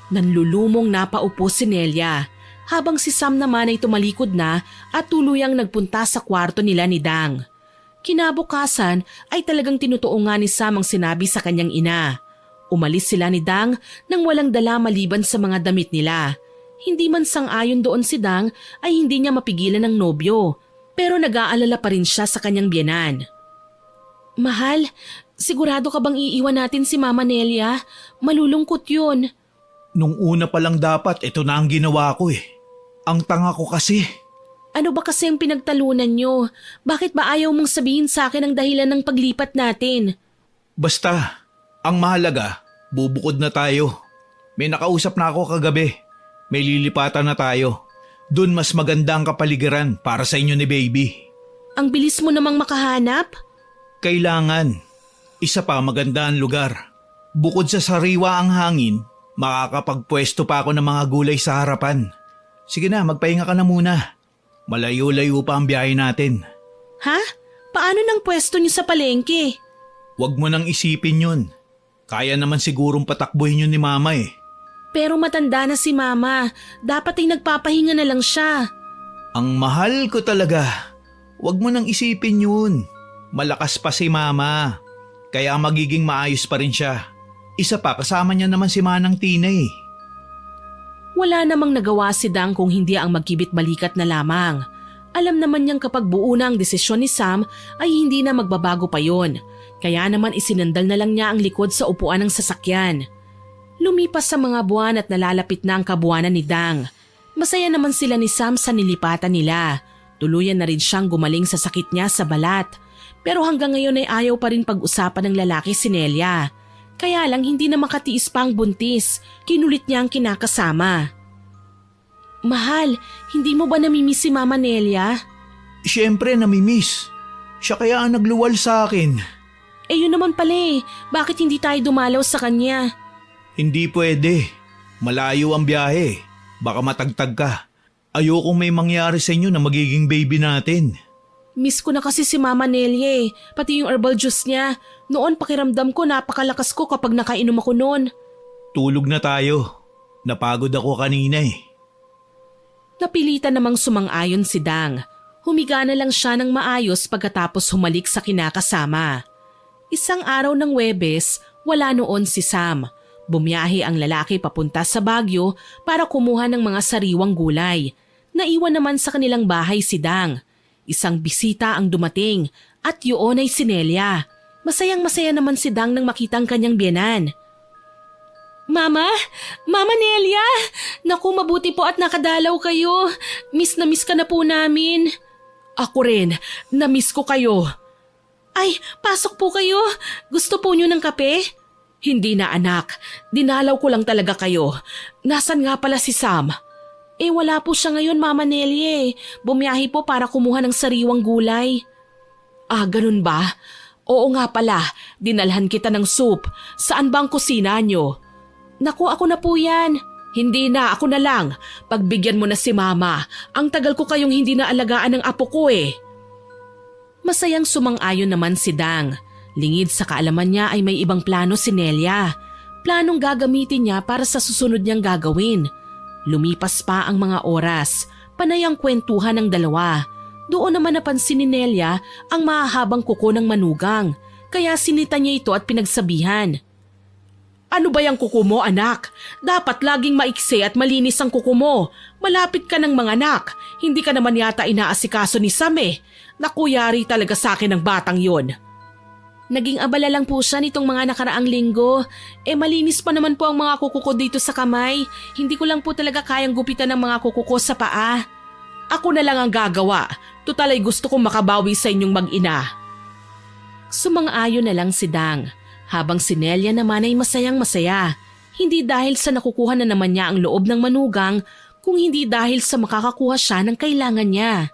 Nanlulumong napaupo si Nelia, habang si Sam naman ay tumalikod na at tuluyang nagpunta sa kwarto nila ni Dang. Kinabukasan ay talagang tinutuo nga ni Sam ang sinabi sa kanyang ina. Umalis sila ni Dang nang walang dala maliban sa mga damit nila. Hindi man sang-ayon doon si Dang ay hindi niya mapigilan ng nobyo, pero nag-aalala pa rin siya sa kanyang biyenan. Mahal, sigurado ka bang iiwan natin si Mama Nelia? Malulungkot yun. Nung una pa lang dapat ito na ang ginawa ko eh. Ang tanga ko kasi. Ano ba kasi ang pinagtalunan nyo? Bakit ba ayaw mong sabihin sa akin ang dahilan ng paglipat natin? Basta, ang mahalaga, bubukod na tayo. May nakausap na ako kagabi. May lilipatan na tayo. Doon mas maganda ang kapaligiran para sa inyo ni baby. Ang bilis mo namang makahanap? Kailangan. Isa pa maganda ang lugar. Bukod sa sariwa ang hangin, makakapagpwesto pa ako ng mga gulay sa harapan. Sige na, magpahinga ka na muna. Malayo-layo pa ang biyahe natin. Ha? Paano nang pwesto niyo sa palengke? Huwag mo nang isipin yun. Kaya naman sigurong patakbuhin yun ni Mama eh. Pero matanda na si Mama. Dapat ay nagpapahinga na lang siya. Ang mahal ko talaga. Huwag mo nang isipin yun. Malakas pa si Mama. Kaya magiging maayos pa rin siya. Isa pa, kasama niya naman si Manang Tina eh. Wala namang nagawa si Dang kung hindi ang magkibit-balikat na lamang. Alam naman niyang kapag buo na ang desisyon ni Sam ay hindi na magbabago pa yon. Kaya naman isinandal na lang niya ang likod sa upuan ng sasakyan. Lumipas sa mga buwan at nalalapit na ang kabuwanan ni Dang. Masaya naman sila ni Sam sa nilipatan nila. Tuluyan na rin siyang gumaling sa sakit niya sa balat. Pero hanggang ngayon ay ayaw pa rin pag-usapan ng lalaki si Nelia. Kaya lang hindi na makatiis pa ang buntis. Kinulit niya ang kinakasama. Mahal, hindi mo ba namimiss si Mama Nelia? Siyempre namimiss. Siya kaya ang nagluwal sa akin. Eh yun naman pala eh. Bakit hindi tayo dumalaw sa kanya? Hindi pwede. Malayo ang biyahe. Baka matagtag ka. Ayokong may mangyari sa inyo na magiging baby natin. Miss ko na kasi si Mama Nelia eh. Pati yung herbal juice niya. Noon pakiramdam ko napakalakas ko kapag nakainom ako noon. Tulog na tayo. Napagod ako kanina eh. Napilitan namang sumang-ayon si Dang. Humiga na lang siya ng maayos pagkatapos humalik sa kinakasama. Isang araw ng Huwebes, Wala noon si Sam. Bumiyahe ang lalaki papunta sa Baguio para kumuha ng mga sariwang gulay. Naiwan naman sa kanilang bahay si Dang. Isang bisita ang dumating at yun ay si Nelia. Masayang-masaya naman si Dang nang makita ang kanyang biyenan. Mama! Mama Nelia! Naku, mabuti po at nakadalaw kayo. Miss na miss ka na po namin. Ako rin, na-miss ko kayo. Ay, pasok po kayo. Gusto po niyo ng kape? Hindi na anak, dinalaw ko lang talaga kayo. Nasaan nga pala si Sam? Wala po siya ngayon, Mama Nelly. Bumiyahe po para kumuha ng sariwang gulay. Ah, ganun ba? Oo nga pala, dinalhan kita ng soup. Saan ba ang kusina nyo? Naku, ako na po yan. Hindi na, ako na lang. Pagbigyan mo na si Mama. Ang tagal ko kayong hindi na alagaan ng apo ko eh. Masayang sumang-ayon naman si Dang. Lingid sa kaalaman niya ay may ibang plano si Nelia. Planong gagamitin niya para sa susunod niyang gagawin. Lumipas pa ang mga oras, panay ang kwentuhan ng dalawa. Doon naman napansin ni Nelia ang mahahabang kuko ng manugang, kaya sinita niya ito at pinagsabihan. Ano ba yung kuko mo, anak? Dapat laging maiksi at malinis ang kuko mo. Malapit ka ng mga anak. Hindi ka naman yata inaasikaso ni Sam eh. Naku, yari talaga sa akin ang batang yon. Naging abala lang po siya nitong mga nakaraang linggo. Malinis pa naman po ang mga kuko ko dito sa kamay. Hindi ko lang po talaga kayang gupitan ng mga kuko ko sa paa. Ako na lang ang gagawa. Tutal ay gusto kong makabawi sa inyong mag-ina. Sumang-ayon na lang si Dang. Habang si Nelia naman ay masayang-masaya. Hindi dahil sa nakukuha na naman niya ang loob ng manugang, kung hindi dahil sa makakakuha siya ng kailangan niya.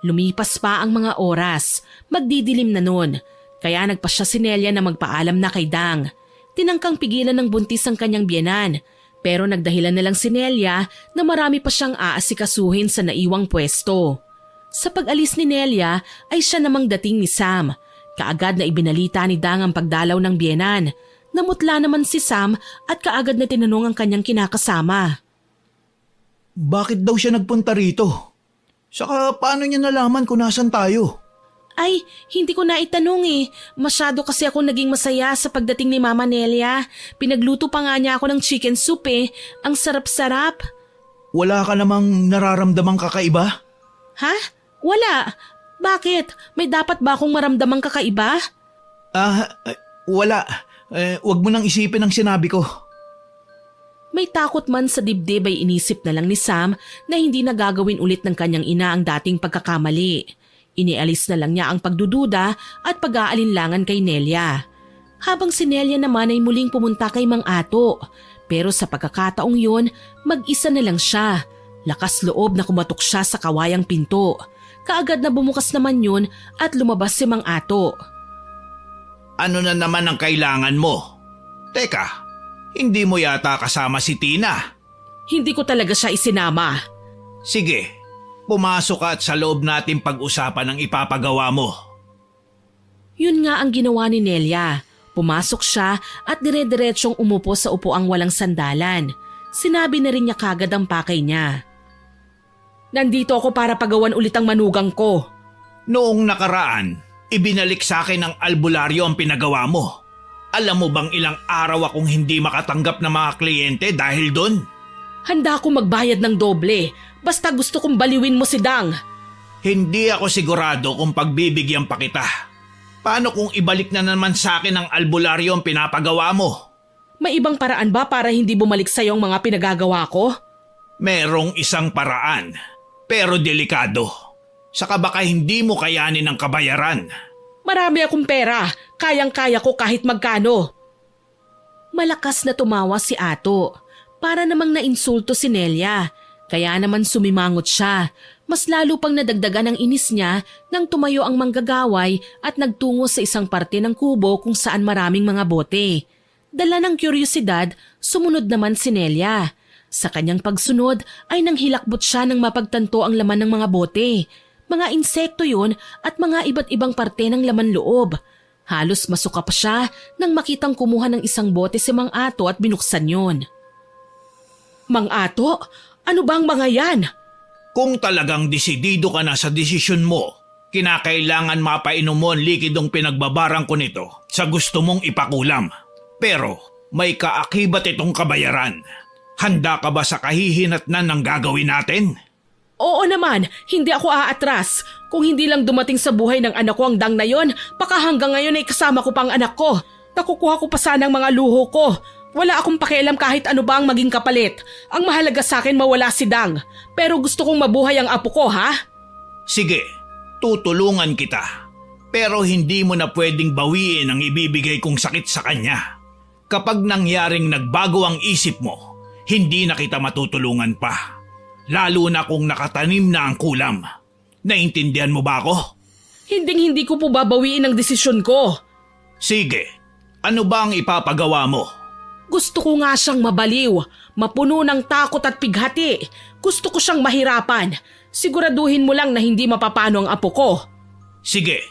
Lumipas pa ang mga oras, magdidilim na nun. Kaya nagpasya si Nelia na magpaalam na kay Dang. Tinangkang pigilan ng buntis ang kanyang biyenan. Pero nagdahilan na lang si Nelia na marami pa siyang aasikasuhin sa naiwang pwesto. Sa pag-alis ni Nelia ay siya namang dating ni Sam. Kaagad na ibinalita ni Dang ang pagdalaw ng biyenan. Namutla naman si Sam at kaagad na tinanong ang kanyang kinakasama. Bakit daw siya nagpunta rito? Saka paano niya nalaman kung nasan tayo? Ay, hindi ko na itanong eh. Masyado kasi ako naging masaya sa pagdating ni Mama Nelia. Pinagluto pa nga niya ako ng chicken soup eh. Ang sarap-sarap. Wala ka namang nararamdamang kakaiba? Ha? Wala. Bakit? May dapat ba akong maramdamang kakaiba? Wala. Wag mo nang isipin ang sinabi ko. May takot man sa dibdib ay inisip na lang ni Sam na hindi na gagawin ulit ng kanyang ina ang dating pagkakamali. Inialis na lang niya ang pagdududa at pag-aalinlangan kay Nelia. Habang si Nelia naman ay muling pumunta kay Mang Ato. Pero sa pagkakataong yun, mag-isa na lang siya. Lakas loob na kumatok siya sa kawayang pinto. Kaagad na bumukas naman yun at lumabas si Mang Ato. Ano na naman ang kailangan mo? Teka, hindi mo yata kasama si Tina. Hindi ko talaga siya isinama. Sige, pumasok ka at sa loob natin pag-usapan ang ipapagawa mo. Yun nga ang ginawa ni Nelia. Pumasok siya at dire-diretsyong umupo sa upuang walang sandalan. Sinabi na rin niya kagad ang pakay niya. Nandito ako para pagawan ulit ang manugang ko. Noong nakaraan, ibinalik sa akin ng albularyo ang pinagawa mo. Alam mo bang ilang araw akong hindi makatanggap ng mga kliyente dahil doon? Handa akong magbayad ng doble. Basta gusto kong baliwin mo si Dang. Hindi ako sigurado kung pagbibigyan pa kita. Paano kung ibalik na naman sa akin ang albularyo ang pinapagawa mo? May ibang paraan ba para hindi bumalik sa'yo ang mga pinagagawa ko? Merong isang paraan, pero delikado. Saka baka hindi mo kayanin ang kabayaran. Marami akong pera. Kayang-kaya ko kahit magkano. Malakas na tumawa si Ato. Para namang nainsulto si Nelia. Kaya naman sumimangot siya. Mas lalo pang nadagdagan ang inis niya nang tumayo ang manggagaway at nagtungo sa isang parte ng kubo kung saan maraming mga bote. Dala ng kuryosidad, sumunod naman si Nelia. Sa kanyang pagsunod ay nanghilakbot siya nang mapagtanto ang laman ng mga bote. Mga insekto yun at mga iba't ibang parte ng laman loob. Halos masuka pa siya nang makitang kumuha ng isang bote si Mang Ato at binuksan yun. Mang Ato, ano bang mga yan? Kung talagang desidido ka na sa desisyon mo, kinakailangan mapainom mo ang likidong pinagbabarang ko nito sa gusto mong ipakulam. Pero may kaakibat itong kabayaran. Handa ka ba sa kahihinatnan ng gagawin natin? Oo naman, hindi ako aatras. Kung hindi lang dumating sa buhay ng anak ko ang dang na yon, baka hanggang ngayon ay kasama ko pa ang anak ko. Nakukuha ko pa sana ang mga luho ko. Wala akong pakialam kahit ano ba ang maging kapalit. Ang mahalaga sa akin mawala si Dang. Pero gusto kong mabuhay ang apo ko, ha? Sige, tutulungan kita. Pero hindi mo na pwedeng bawiin ang ibibigay kong sakit sa kanya. Kapag nangyaring nagbago ang isip mo, hindi na kita matutulungan pa. Lalo na kung nakatanim na ang kulam. Naintindihan mo ba ako? Hindi ko po babawiin ang desisyon ko. Sige, ano ba ang ipapagawa mo? Gusto ko nga siyang mabaliw, mapuno ng takot at pighati. Gusto ko siyang mahirapan. Siguraduhin mo lang na hindi mapapano ang apo ko. Sige,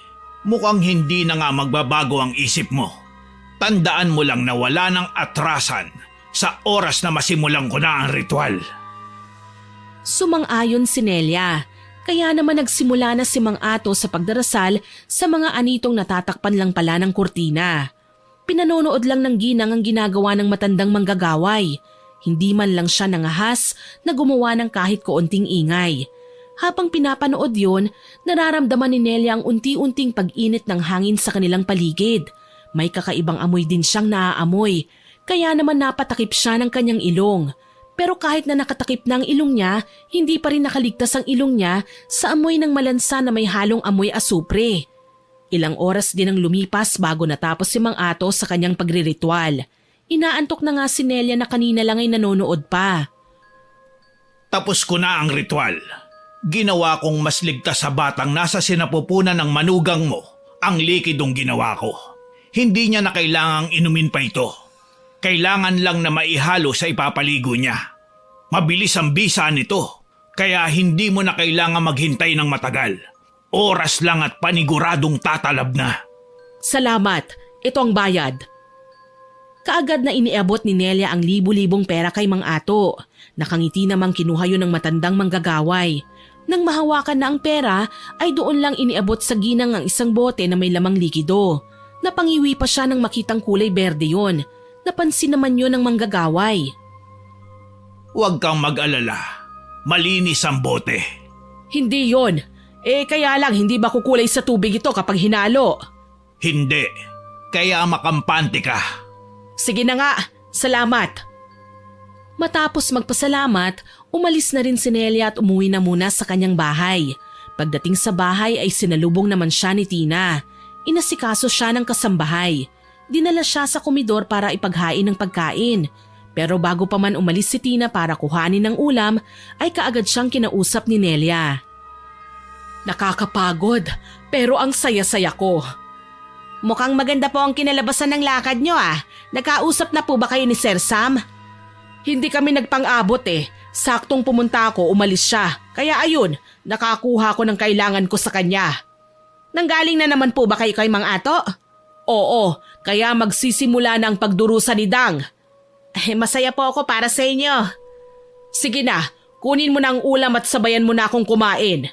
mukhang hindi na nga magbabago ang isip mo. Tandaan mo lang na wala ng atrasan sa oras na masimulan ko na ang ritual. Sumang-ayon si Nelia. Kaya naman nagsimula na si Mang Ato sa pagdarasal sa mga anitong natatakpan lang pala ng kurtina. Pinanonood lang ng ginang ang ginagawa ng matandang manggagaway. Hindi man lang siya nangahas na gumawa ng kahit kaunting ingay. Habang pinapanood yun, nararamdaman ni Nelia ang unti-unting pag-init ng hangin sa kanilang paligid. May kakaibang amoy din siyang naaamoy, kaya naman napatakip siya ng kanyang ilong. Pero kahit na nakatakip na ang ilong niya, hindi pa rin nakaligtas ang ilong niya sa amoy ng malansa na may halong amoy asupre. Ilang oras din ang lumipas bago natapos si Mang Ato sa kanyang pagriritual. Inaantok na nga si Nelia na kanina lang ay nanonood pa. Tapos ko na ang ritual. Ginawa kong mas ligtas sa batang nasa sinapupunan ng manugang mo ang likidong ginawa ko. Hindi niya na kailangang inumin pa ito. Kailangan lang na maihalo sa ipapaligo niya. Mabilis ang bisa nito, kaya hindi mo na kailangan maghintay ng matagal. Oras lang at paniguradong tatalab na. Salamat, ito ang bayad. Kaagad na iniabot ni Nelia ang libu-libong pera kay Mang Ato. Nakangiti namang kinuha yun ng matandang manggagaway. Nang mahawakan na ang pera, ay doon lang iniabot sa ginang ang isang bote na may lamang likido. Napangiwi pa siya nang makitang kulay berde yon. Napansin naman yun ng manggagaway. Huwag kang mag-alala. Malinis ang bote. Hindi yon. Kaya lang hindi ba kukulay sa tubig ito kapag hinalo? Hindi. Kaya makampante ka. Sige na nga. Salamat. Matapos magpasalamat, umalis na rin si Nelia at umuwi na muna sa kanyang bahay. Pagdating sa bahay ay sinalubong naman siya ni Tina. Inasikaso siya ng kasambahay. Dinala siya sa komedor para ipaghain ng pagkain. Pero bago pa man umalis si Tina para kuhanin ng ulam, ay kaagad siyang kinausap ni Nelia. Nakakapagod, pero ang saya-saya ko. Mukhang maganda po ang kinalabasan ng lakad nyo ah. Nagkausap na po ba kayo ni Sir Sam? Hindi kami nagpang-abot eh. Saktong pumunta ako, umalis siya. Kaya ayun, nakakuha ko ng kailangan ko sa kanya. Nanggaling na naman po ba kayo kay Mang Ato? Oo, kaya magsisimula na ang pagdurusa ni Dang. Masaya po ako para sa inyo. Sige na, kunin mo na ang ulam at sabayan mo na akong kumain.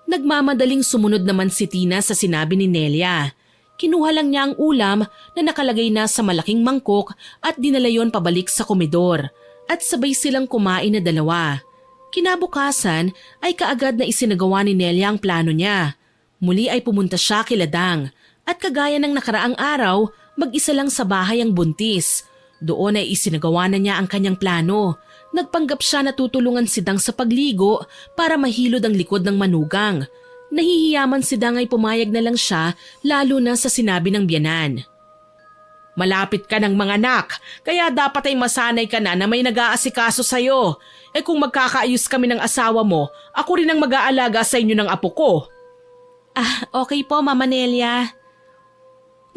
Nagmamadaling sumunod naman si Tina sa sinabi ni Nelia. Kinuha lang niya ang ulam na nakalagay na sa malaking mangkok at dinala yon pabalik sa komedor at sabay silang kumain na dalawa. Kinabukasan ay kaagad na isinagawa ni Nelia ang plano niya. Muli ay pumunta siya kila Dang at kagaya ng nakaraang araw, mag-isa lang sa bahay ang buntis. Doon ay isinagawa na niya ang kanyang plano. Nagpanggap siya na tutulungan si Dang sa pagligo para mahilod ang likod ng manugang. Nahihiyaman si Dang ay pumayag na lang siya lalo na sa sinabi ng biyanan. Malapit ka ng mga anak, kaya dapat ay masanay ka na may nag-aasikaso sa'yo. Kung magkakaayos kami ng asawa mo, ako rin ang mag-aalaga sa inyo ng apo ko. Okay po, Mama Nelia.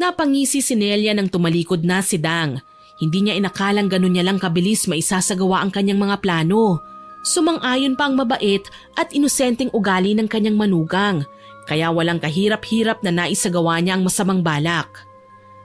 Napangisi si Nelia nang tumalikod na si Dang. Hindi niya inakalang ganun niya lang kabilis maisasagawa ang kanyang mga plano. Sumang-ayon pa ang mabait at inosenteng ugali ng kanyang manugang, kaya walang kahirap-hirap na naisagawa niya ang masamang balak.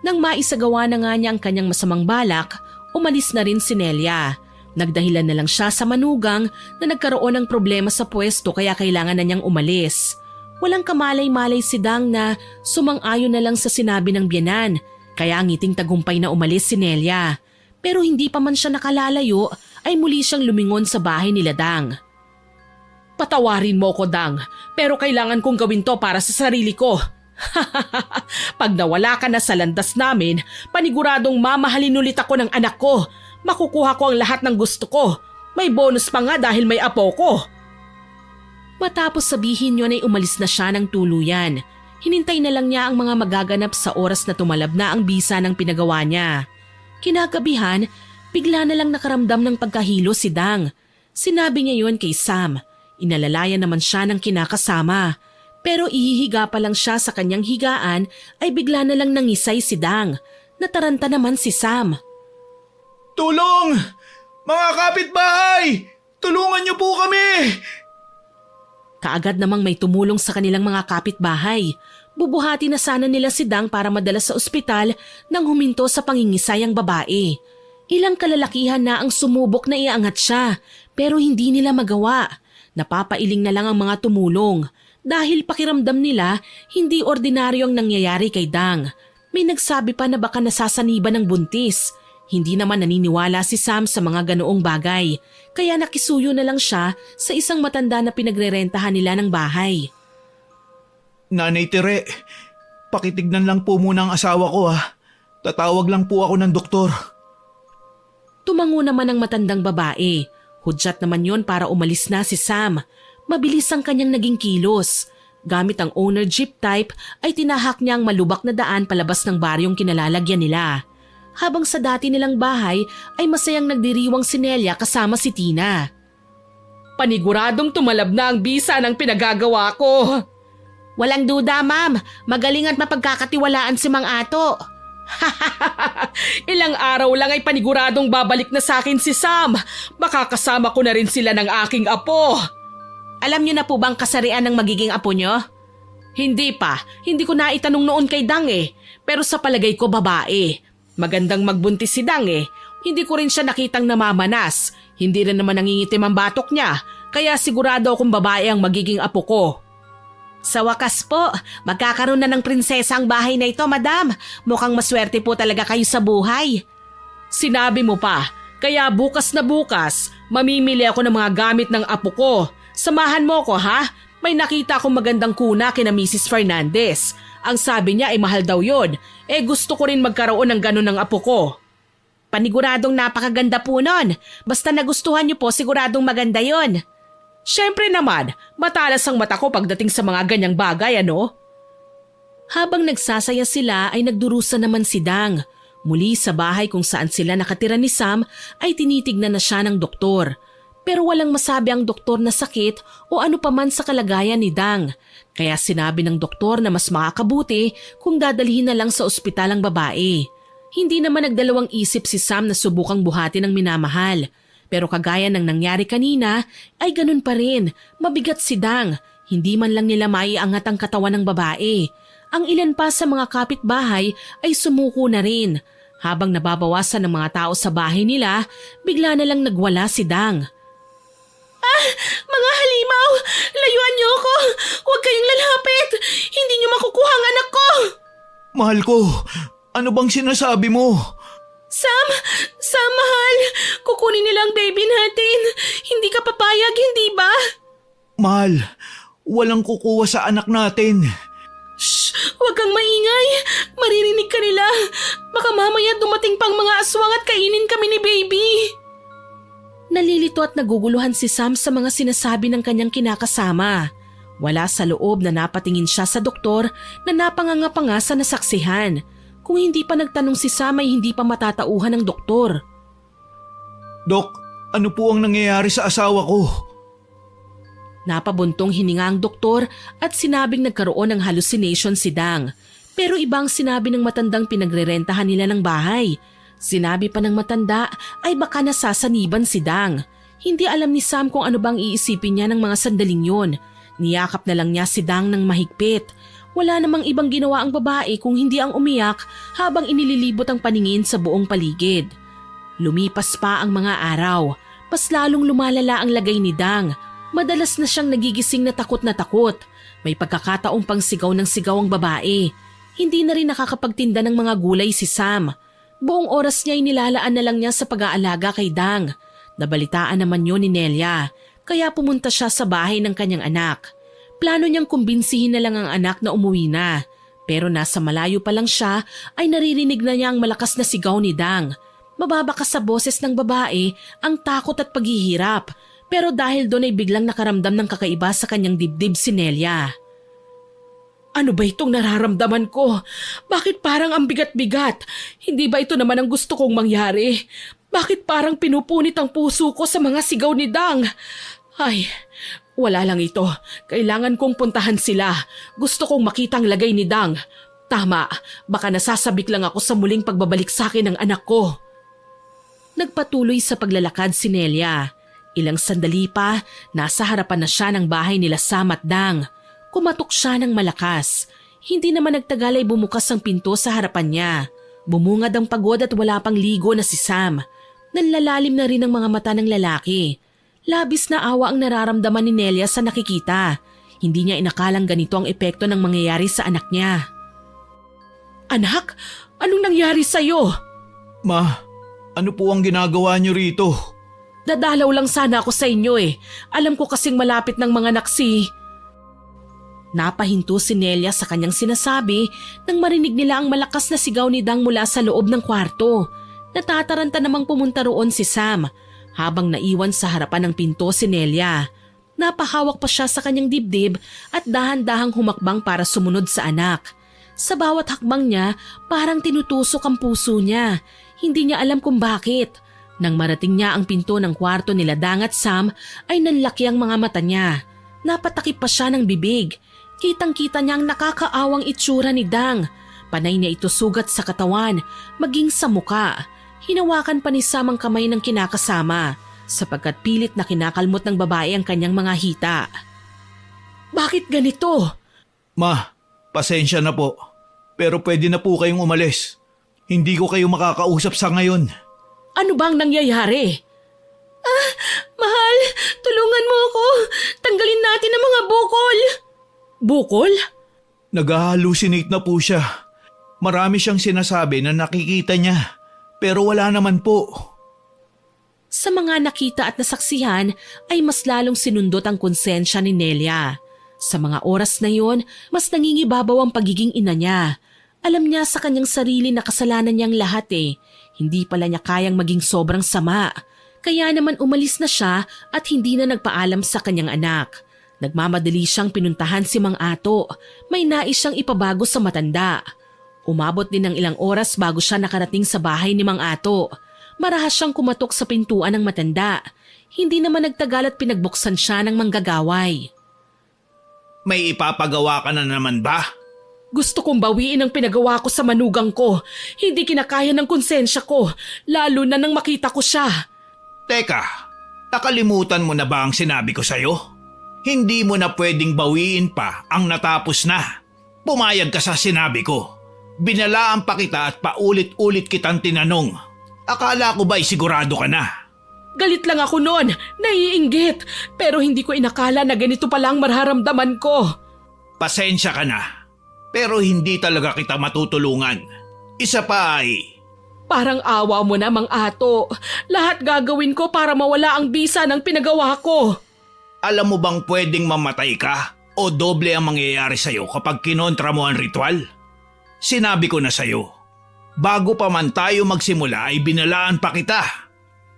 Nang maisagawa na nga niya ang kanyang masamang balak, umalis na rin si Nelia. Nagdahilan na lang siya sa manugang na nagkaroon ng problema sa pwesto kaya kailangan na niyang umalis. Walang kamalay-malay si Dang na sumang-ayon na lang sa sinabi ng biyanan, Kaya ngiting tagumpay na umalis si Nelia. Pero hindi pa man siya nakalalayo ay muli siyang lumingon sa bahay nila Dang. Patawarin mo ko, Dang, pero kailangan kong gawin to para sa sarili ko. Pag nawala ka na sa landas namin, paniguradong mamahalin ulit ako ng anak ko. Makukuha ko ang lahat ng gusto ko. May bonus pa nga dahil may apo ko. Matapos sabihin yun ay umalis na siya ng tuluyan. Hinintay na lang niya ang mga magaganap sa oras na tumalab na ang bisa ng pinagawa niya. Kinagabihan, bigla na lang nakaramdam ng pagkahilo si Dang. Sinabi niya yun kay Sam. Inalalayan naman siya ng kinakasama. Pero ihihiga pa lang siya sa kanyang higaan ay bigla na lang nangisay si Dang. Nataranta naman si Sam. Tulong! Mga kapitbahay! Tulungan niyo po kami! Kaagad namang may tumulong sa kanilang mga kapitbahay. Bubuhati na sana nila si Dang para madala sa ospital nang huminto sa pangingisay ang babae. Ilang kalalakihan na ang sumubok na iangat siya pero hindi nila magawa. Napapailing na lang ang mga tumulong dahil pakiramdam nila hindi ordinaryo ang nangyayari kay Dang. May nagsabi pa na baka nasasaniba ng buntis. Hindi naman naniniwala si Sam sa mga ganoong bagay, kaya nakisuyo na lang siya sa isang matanda na pinagrerentahan nila ng bahay. Nanay Tere, pakitignan lang po muna ang asawa ko ha. Tatawag lang po ako ng doktor. Tumango naman ang matandang babae. Hudyat naman yon para umalis na si Sam. Mabilis ang kanyang naging kilos. Gamit ang owner jeep type ay tinahak niya ang malubak na daan palabas ng baryong kinalalagyan nila. Habang sa dati nilang bahay ay masayang nagdiriwang si Nelia kasama si Tina. Paniguradong tumalab na ang bisa ng pinagagawa ko. Walang duda, ma'am. Magaling at mapagkakatiwalaan si Mang Ato. Ilang araw lang ay paniguradong babalik na sa akin si Sam. Makakasama ko na rin sila ng aking apo. Alam niyo na po bang kasarian ng magiging apo niyo? Hindi pa. Hindi ko naitanong noon kay Dang eh. Pero sa palagay ko babae. Magandang magbuntis si Dang eh. Hindi ko rin siya nakitang namamanas. Hindi rin naman nangingitim ang batok niya. Kaya sigurado akong babae ang magiging apo ko. Sa wakas po, magkakaroon na ng prinsesa ang bahay na ito, madam. Mukhang maswerte po talaga kayo sa buhay. Sinabi mo pa. Kaya bukas na bukas, mamimili ako ng mga gamit ng apo ko. Samahan mo ko ha? May nakita akong magandang kuna kina Mrs. Fernandez. Ang sabi niya ay mahal daw yun. Gusto ko rin magkaroon ng ganun ng apo ko. Paniguradong napakaganda po nun. Basta nagustuhan niyo po, siguradong maganda yon. Siyempre naman, matalas ang mata ko pagdating sa mga ganyang bagay, ano? Habang nagsasaya sila ay nagdurusa naman si Dang. Muli sa bahay kung saan sila nakatira ni Sam ay tinitignan na siya ng doktor. Pero walang masabi ang doktor na sakit o ano paman sa kalagayan ni Dang. Kaya sinabi ng doktor na mas makakabuti kung dadalhin na lang sa ospital ang babae. Hindi naman nagdalawang isip si Sam na subukang buhatin ng minamahal. Pero kagaya ng nangyari kanina ay ganun pa rin. Mabigat si Dang. Hindi man lang nila maiangat ang katawan ng babae. Ang ilan pa sa mga kapitbahay ay sumuko na rin. Habang nababawasan ng mga tao sa bahay nila, bigla na lang nagwala si Dang. Mga halimaw! Layuan niyo ako! Huwag kayong lalapit! Hindi niyo makukuha ang anak ko! Mahal ko, ano bang sinasabi mo? Sam, mahal! Kukunin nila ang baby natin! Hindi ka papayag, hindi ba? Mahal, walang kukuha sa anak natin. Shh! Huwag kang maingay! Maririnig ka nila! Baka mamaya dumating pang mga aswang at kainin kami ni baby! Nalilito at naguguluhan si Sam sa mga sinasabi ng kanyang kinakasama. Wala sa loob na napatingin siya sa doktor na napanganga sa nasaksihan. Kung hindi pa nagtanong si Sam ay hindi pa matatauhan ng doktor. Dok, ano po ang nangyayari sa asawa ko? Napabuntong hininga ang doktor at sinabing nagkaroon ng hallucination si Dang. Pero ibang sinabi ng matandang pinagrerentahan nila ng bahay. Sinabi pa ng matanda ay baka nasasaniban si Dang. Hindi alam ni Sam kung ano bang iisipin niya ng mga sandaling yun. Niyakap na lang niya si Dang ng mahigpit. Wala namang ibang ginawa ang babae kung hindi ang umiyak habang inililibot ang paningin sa buong paligid. Lumipas pa ang mga araw. Mas lalong lumalala ang lagay ni Dang. Madalas na siyang nagigising na takot na takot. May pagkakataong pang sigaw ng sigaw ang babae. Hindi na rin nakakapagtinda ng mga gulay si Sam. Buong oras niya ay nilalaan na lang niya sa pag-aalaga kay Dang. Nabalitaan naman yun ni Nelia, kaya pumunta siya sa bahay ng kanyang anak. Plano niyang kumbinsihin na lang ang anak na umuwi na. Pero nasa malayo pa lang siya ay naririnig na niya ang malakas na sigaw ni Dang. Mababakas sa boses ng babae ang takot at paghihirap. Pero dahil doon ay biglang nakaramdam ng kakaiba sa kanyang dibdib si Nelia. Ano ba itong nararamdaman ko? Bakit parang ang bigat-bigat? Hindi ba ito naman ang gusto kong mangyari? Bakit parang pinupunit ang puso ko sa mga sigaw ni Dang? Ay, wala lang ito. Kailangan kong puntahan sila. Gusto kong makita ang lagay ni Dang. Tama, baka nasasabik lang ako sa muling pagbabalik sa akin ng anak ko. Nagpatuloy sa paglalakad si Nelia. Ilang sandali pa, nasa harapan na siya ng bahay nila Sam at Dang. Kumatok siya ng malakas. Hindi naman nagtagal ay bumukas ang pinto sa harapan niya. Bumungad ang pagod at wala pang ligo na si Sam. Nanlalalim na rin ang mga mata ng lalaki. Labis na awa ang nararamdaman ni Nelia sa nakikita. Hindi niya inakalang ganito ang epekto ng mangyayari sa anak niya. Anak, anong nangyari sa'yo? Ma, ano po ang ginagawa niyo rito? Dadalaw lang sana ako sa inyo eh. Alam ko kasing malapit ng mga naksi. Napahinto si Nelia sa kanyang sinasabi nang marinig nila ang malakas na sigaw ni Dang mula sa loob ng kwarto. Natataranta namang pumunta roon si Sam habang naiwan sa harapan ng pinto si Nelia. Napahawak pa siya sa kanyang dibdib at dahan-dahang humakbang para sumunod sa anak. Sa bawat hakbang niya, parang tinutusok ang puso niya. Hindi niya alam kung bakit. Nang marating niya ang pinto ng kwarto nila Dang at Sam, ay nanlaki ang mga mata niya. Napatakip pa siya ng bibig. Kitang-kita niya ang nakakaawang itsura ni Dang. Panay na ito sugat sa katawan, maging sa muka. Hinawakan pa ni Sam ang kamay ng kinakasama, sapagkat pilit na kinakalmot ng babae ang kanyang mga hita. Bakit ganito? Ma, pasensya na po. Pero pwede na po kayong umalis. Hindi ko kayo makakausap sa ngayon. Ano bang nangyayari? Mahal, tulungan mo ako. Tanggalin natin ang mga bukol. Bukol? Nag-hallucinate na po siya. Marami siyang sinasabi na nakikita niya, pero wala naman po. Sa mga nakita at nasaksihan ay mas lalong sinundot ang konsensya ni Nelia. Sa mga oras na yon, mas nangingibabaw ang pagiging ina niya. Alam niya sa kanyang sarili na kasalanan niyang lahat eh. Hindi pala niya kayang maging sobrang sama. Kaya naman umalis na siya at hindi na nagpaalam sa kanyang anak. Nagmamadali siyang pinuntahan si Mang Ato. May nais siyang ipabago sa matanda. Umabot din ng ilang oras bago siya nakarating sa bahay ni Mang Ato. Marahas siyang kumatok sa pintuan ng matanda. Hindi naman nagtagal at pinagbuksan siya ng manggagaway. May ipapagawa ka na naman ba? Gusto kong bawiin ang pinagawa ko sa manugang ko. Hindi kinakaya ng konsensya ko, lalo na nang makita ko siya. Teka, nakalimutan mo na ba ang sinabi ko sa'yo? Hindi mo na pwedeng bawiin pa ang natapos na. Pumayag ka sa sinabi ko. Binalaan pa kita at paulit-ulit kitang tinanong. Akala ko ba'y sigurado ka na? Galit lang ako noon, naiinggit, pero hindi ko inakala na ganito pala ang mararamdaman ko. Pasensya ka na, pero hindi talaga kita matutulungan. Isa pa ay... Parang awa mo na, Mang Ato. Lahat gagawin ko para mawala ang bisa ng pinagawa ko. Alam mo bang pwedeng mamatay ka o doble ang mangyayari sa'yo kapag kinontra mo ang ritual? Sinabi ko na sa'yo, bago pa man tayo magsimula ay binalaan pa kita.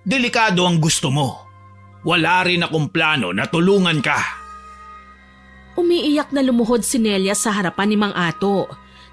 Delikado ang gusto mo. Wala rin akong plano na tulungan ka. Umiiyak na lumuhod si Nelia sa harapan ni Mang Ato.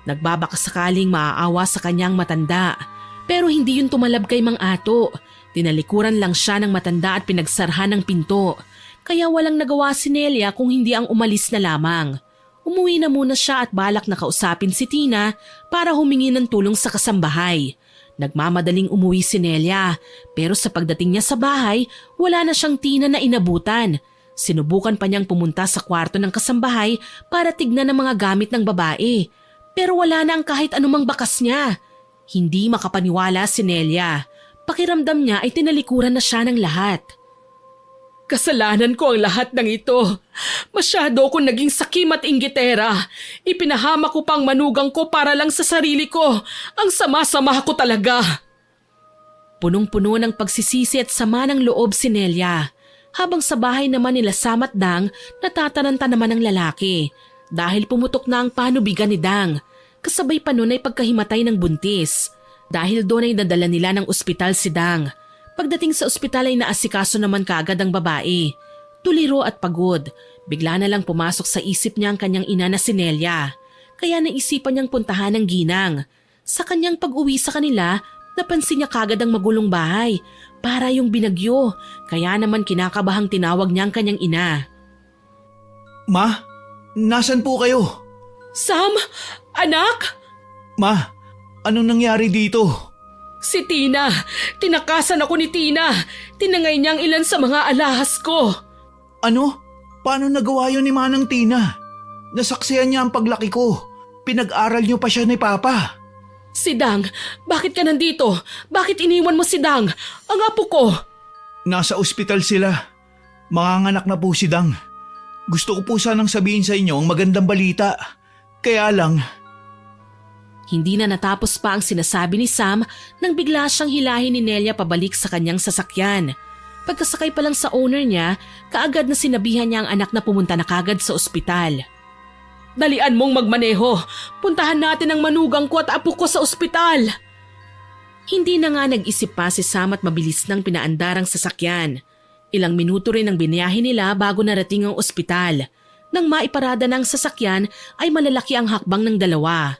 Nagbabakasakaling maaawa sa kanyang matanda. Pero hindi yun tumalab kay Mang Ato. Tinalikuran lang siya ng matanda at pinagsarhan ng pinto. Kaya walang nagawa si Nelia kung hindi ang umalis na lamang. Umuwi na muna siya at balak na kausapin si Tina para humingi ng tulong sa kasambahay. Nagmamadaling umuwi si Nelia, pero sa pagdating niya sa bahay, wala na siyang Tina na inabutan. Sinubukan pa niyang pumunta sa kwarto ng kasambahay para tignan ang mga gamit ng babae. Pero wala na ang kahit anumang bakas niya. Hindi makapaniwala si Nelia. Pakiramdam niya ay tinalikuran na siya ng lahat. Kasalanan ko ang lahat ng ito. Masyado akong naging sakim at inggitera. Ipinahama ko pang manugang ko para lang sa sarili ko. Ang sama-sama ko talaga. Punong-puno ng pagsisisi at sama ng loob si Nelia. Habang sa bahay naman nila Sam at Dang, natataranta naman ang lalaki. Dahil pumutok na ang panubigan ni Dang. Kasabay pa nun ay pagkahimatay ng buntis. Dahil doon ay nadala nila ng ospital si Dang. Pagdating sa ospital ay naasikaso naman kaagad ang babae. Tuliro at pagod. Bigla na lang pumasok sa isip niya ang kanyang ina na si Nelia. Kaya naisipan niyang puntahan ang ginang. Sa kanyang pag-uwi sa kanila, napansin niya kaagad ang magulong bahay. Para yung binagyo. Kaya naman kinakabahang tinawag niya ang kanyang ina. Ma, nasan po kayo? Sam? Anak? Ma, anong nangyari dito? Si Tina. Tinakasan ako ni Tina. Tinangay niya ang ilan sa mga alahas ko. Ano? Paano nagawa yun ni Manang Tina? Nasaksihan niya ang paglaki ko. Pinag-aral niyo pa siya ni Papa. Si Dang, bakit ka nandito? Bakit iniwan mo si Dang? Ang apo ko. Nasa ospital sila. Manganganak na po si Dang. Gusto ko po sanang sabihin sa inyo ang magandang balita. Kaya lang... Hindi na natapos pa ang sinasabi ni Sam nang bigla siyang hilahin ni Nelia pabalik sa kanyang sasakyan. Pagkasakay pa lang sa owner niya, kaagad na sinabihan niya ang anak na pumunta na kagad sa ospital. Dalian mong magmaneho. Puntahan natin ang manugang ko at apo ko sa ospital. Hindi na nga nag-isip pa si Sam at mabilis nang pinaandar ang sasakyan. Ilang minuto rin ang biniyahe nila bago narating ang ospital. Nang maiparada ng sasakyan ay malalaki ang hakbang ng dalawa.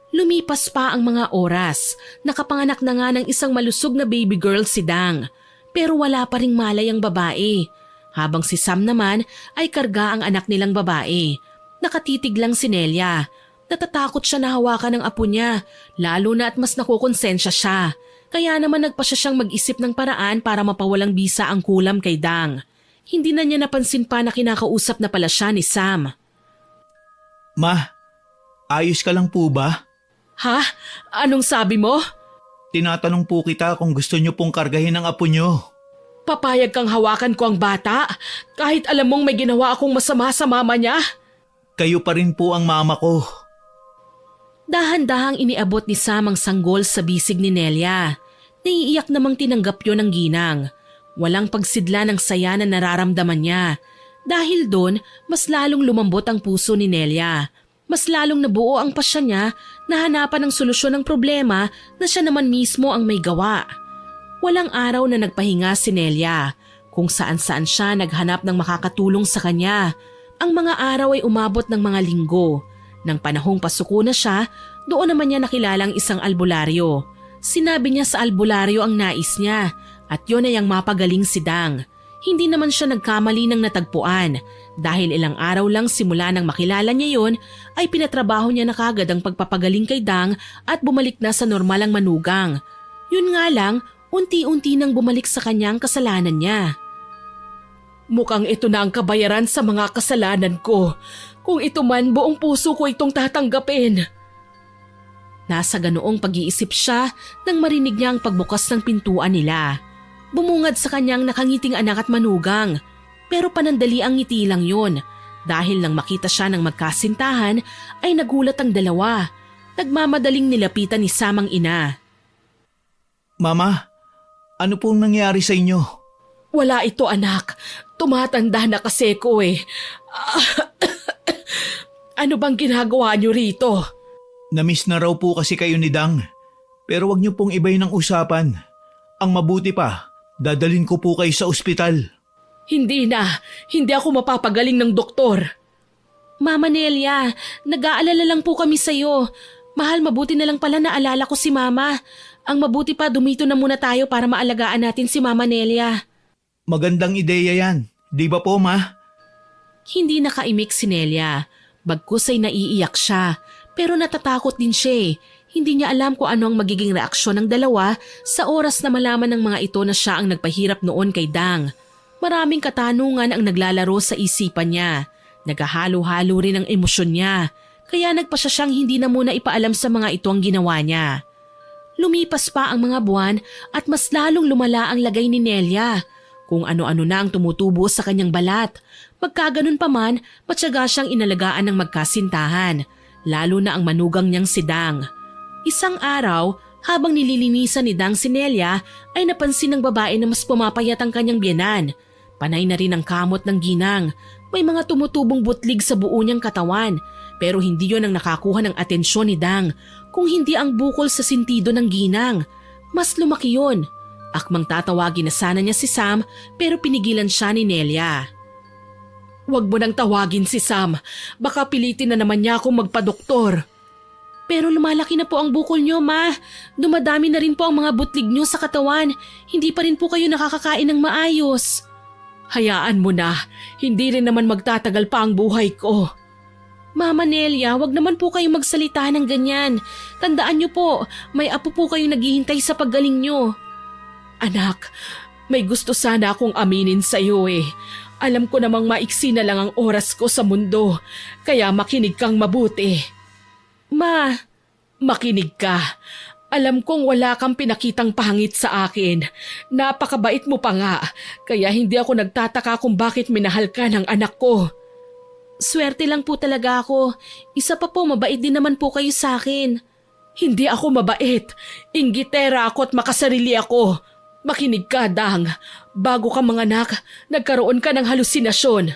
Lumipas pa ang mga oras. Nakapanganak na nga ng isang malusog na baby girl si Dang. Pero wala pa ring malay ang babae. Habang si Sam naman ay karga ang anak nilang babae. Nakatitig lang si Nelia. Natatakot siya na hawakan ng apo niya. Lalo na at mas nakukonsensya siya. Kaya naman nagpa siya siyang mag-isip ng paraan para mapawalang bisa ang kulam kay Dang. Hindi na niya napansin pa na kinakausap na pala siya ni Sam. Ma, ayos ka lang po ba? Ha? Anong sabi mo? Tinatanong po kita kung gusto niyo pong kargahin ang apo niyo. Papayag kang hawakan ko ang bata kahit alam mong may ginawa akong masama sa mama niya? Kayo pa rin po ang mama ko. Dahan-dahang iniabot ni Sam ang sanggol sa bisig ni Nelia. Naiiyak namang tinanggap yon ng ginang. Walang pagsidla ng saya na nararamdaman niya. Dahil doon, mas lalong lumambot ang puso ni Nelia. Mas lalong nabuo ang pasya niya na hanapan ng solusyon ng problema na siya naman mismo ang may gawa. Walang araw na nagpahinga si Nelia. Kung saan-saan siya naghanap ng makakatulong sa kanya. Ang mga araw ay umabot ng mga linggo. Nang panahong pasuko na siya, doon naman niya nakilala ang isang albularyo. Sinabi niya sa albularyo ang nais niya at yun ay ang mapagaling si Dang. Hindi naman siya nagkamali ng natagpuan dahil ilang araw lang simula nang makilala niya yon ay pinatrabaho niya na kagad ang pagpapagaling kay Dang at bumalik na sa normal ang manugang. Yun nga lang, unti-unti nang bumalik sa kanya ang kasalanan niya. Mukhang ito na ang kabayaran sa mga kasalanan ko. Kung ito man, buong puso ko itong tatanggapin. Nasa ganoong pag-iisip siya nang marinig niya ang pagbukas ng pintuan nila. Bumungad sa kanyang nakangiting anak at manugang. Pero panandali ang ngiti lang yun. Dahil nang makita siya ng magkasintahan ay nagulat ang dalawa. Nagmamadaling nilapitan ni Sam ang ina. Mama, ano pong nangyari sa inyo? Wala ito anak. Tumatanda na kasi ko eh. Ano bang ginagawa niyo rito? Namiss na raw po kasi kayo ni Dang. Pero wag niyo pong ibay ng usapan. Ang mabuti pa, dadalhin ko po kayo sa ospital. Hindi na. Hindi ako mapapagaling ng doktor. Mama Nelia, nag-aalala lang po kami sa'yo. Mahal, mabuti na lang pala naalala ko si Mama. Ang mabuti pa, dumito na muna tayo para maalagaan natin si Mama Nelia. Magandang ideya yan. Di ba po, Ma? Hindi nakaimik si Nelia. Bagkus ay naiiyak siya. Pero natatakot din siya. Hindi niya alam kung ano ang magiging reaksyon ng dalawa sa oras na malaman ng mga ito na siya ang nagpahirap noon kay Dang. Maraming katanungan ang naglalaro sa isipan niya. Naghahalo-halo rin ang emosyon niya. Kaya nagpa siya siyang hindi na muna ipaalam sa mga ito ang ginawa niya. Lumipas pa ang mga buwan at mas lalong lumala ang lagay ni Nelia. Kung ano-ano na ang tumutubo sa kanyang balat. Magkaganon pa man, matyaga siyang inalagaan ng magkasintahan, lalo na ang manugang niyang si Dang. Isang araw, habang nililinisan ni Dang si Nelia, ay napansin ng babae na mas pumapayat ang kanyang biyenan. Panay na rin ang kamot ng ginang. May mga tumutubong butlig sa buo niyang katawan, pero hindi yon ang nakakuha ng atensyon ni Dang, kung hindi ang bukol sa sintido ng ginang. Mas lumaki yon. Akmang tatawagin na sana niya si Sam, pero pinigilan siya ni Nelia. "Huwag mo nang tawagin si Sam. Baka pilitin na naman niya akong magpadoktor." "Pero lumalaki na po ang bukol niyo, ma. Dumadami na rin po ang mga butlig niyo sa katawan. Hindi pa rin po kayo nakakakain ng maayos." "Hayaan mo na. Hindi rin naman magtatagal pa ang buhay ko." "Mama Nelia, wag naman po kayong magsalita ng ganyan. Tandaan niyo po, may apo po kayong naghihintay sa paggaling niyo." "Anak, may gusto sana akong aminin sa iyo eh. Alam ko namang maiksi na lang ang oras ko sa mundo, kaya makinig kang mabuti." "Ma, makinig ka. Alam kong wala kang pinakitang pangit sa akin. Napakabait mo pa nga, kaya hindi ako nagtataka kung bakit minahal ka ng anak ko." "Swerte lang po talaga ako. Isa pa po, mabait din naman po kayo sa akin." "Hindi ako mabait. Inggitera ako at makasarili ako. Makinig ka, Dang. Bago ka manganak, nagkaroon ka ng halusinasyon."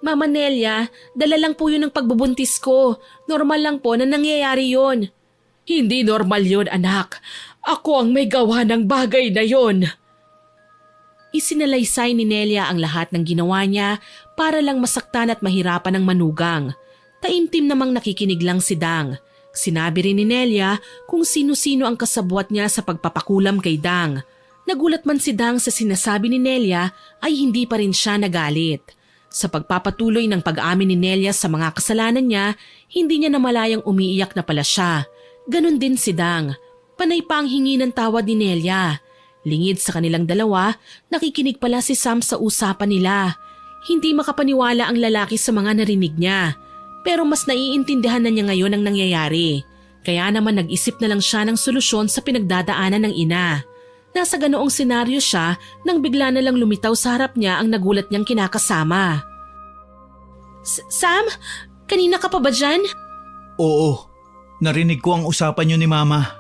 "Mama Nelia, dala lang po yun ng pagbubuntis ko. Normal lang po na nangyayari yun." "Hindi normal yun, anak. Ako ang may gawa ng bagay na yun." Isinalaysay ni Nelia ang lahat ng ginawa niya para lang masaktan at mahirapan ng manugang. Taimtim namang nakikinig lang si Dang. Sinabi rin ni Nelia kung sino-sino ang kasabwat niya sa pagpapakulam kay Dang. Nagulat man si Dang sa sinasabi ni Nelia ay hindi pa rin siya nagalit. Sa pagpapatuloy ng pag-amin ni Nelia sa mga kasalanan niya, hindi niya namalayang umiiyak na pala siya. Ganon din si Dang. Panay pa ang hingi ng tawad ni Nelia. Lingid sa kanilang dalawa, nakikinig pala si Sam sa usapan nila. Hindi makapaniwala ang lalaki sa mga narinig niya. Pero mas naiintindihan na niya ngayon ang nangyayari. Kaya naman nag-isip na lang siya ng solusyon sa pinagdadaanan ng ina. Nasa ganoong senaryo siya nang bigla na lang lumitaw sa harap niya ang nagulat niyang kinakasama. "Sam? Kanina ka pa ba dyan?" Oo, narinig ko ang usapan niyo ni Mama.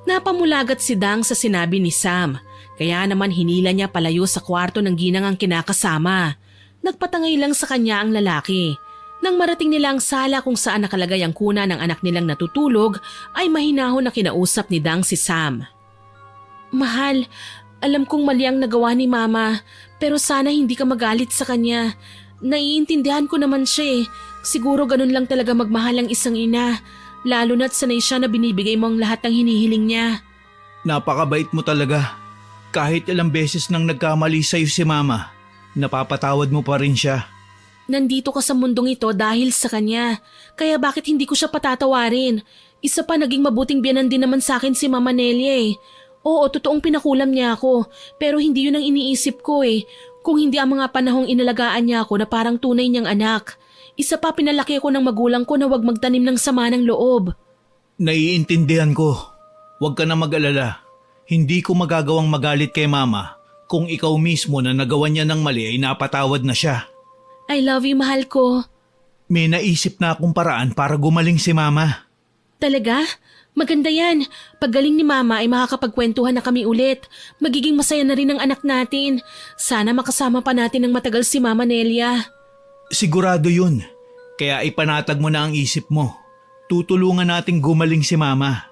Napamulagat si Dang sa sinabi ni Sam, kaya naman hinila niya palayo sa kwarto ng ginang ang kinakasama. Nagpatangay lang sa kanya ang lalaki. Nang marating nila ang sala kung saan nakalagay ang kuna ng anak nilang natutulog, ay mahinahon na kinausap ni Dang si Sam. "Mahal, alam kong mali ang nagawa ni Mama, pero sana hindi ka magalit sa kanya. Naiintindihan ko naman siya eh. Siguro ganun lang talaga magmahal ang isang ina, lalo na't sanay siya na binibigay mo ang lahat ng hinihiling niya." Napakabait mo talaga. Kahit ilang beses nang nagkamali sa'yo si Mama, napapatawad mo pa rin siya. Nandito ka sa mundong ito dahil sa kanya, kaya bakit hindi ko siya patatawarin? Isa pa, naging mabuting biyanan din naman sa akin si Mama Nelia eh. Oo, totoong pinakulam niya ako, pero hindi yun ang iniisip ko eh. Kung hindi ang mga panahong inalagaan niya ako na parang tunay niyang anak. Isa pa, pinalaki ako ng magulang ko na huwag magtanim ng sama ng loob. Naiintindihan ko. Huwag ka na mag-alala. Hindi ko magagawang magalit kay Mama kung ikaw mismo na nagawa niya ng mali ay napatawad na siya. I love you, mahal ko. May naisip na akong paraan para gumaling si Mama. Talaga? Maganda yan. Paggaling ni Mama ay makakapagkwentuhan na kami ulit. Magiging masaya na rin ang anak natin. Sana makasama pa natin ng matagal si Mama Nelia. Sigurado yun. Kaya ipanatag mo na ang isip mo. Tutulungan nating gumaling si Mama.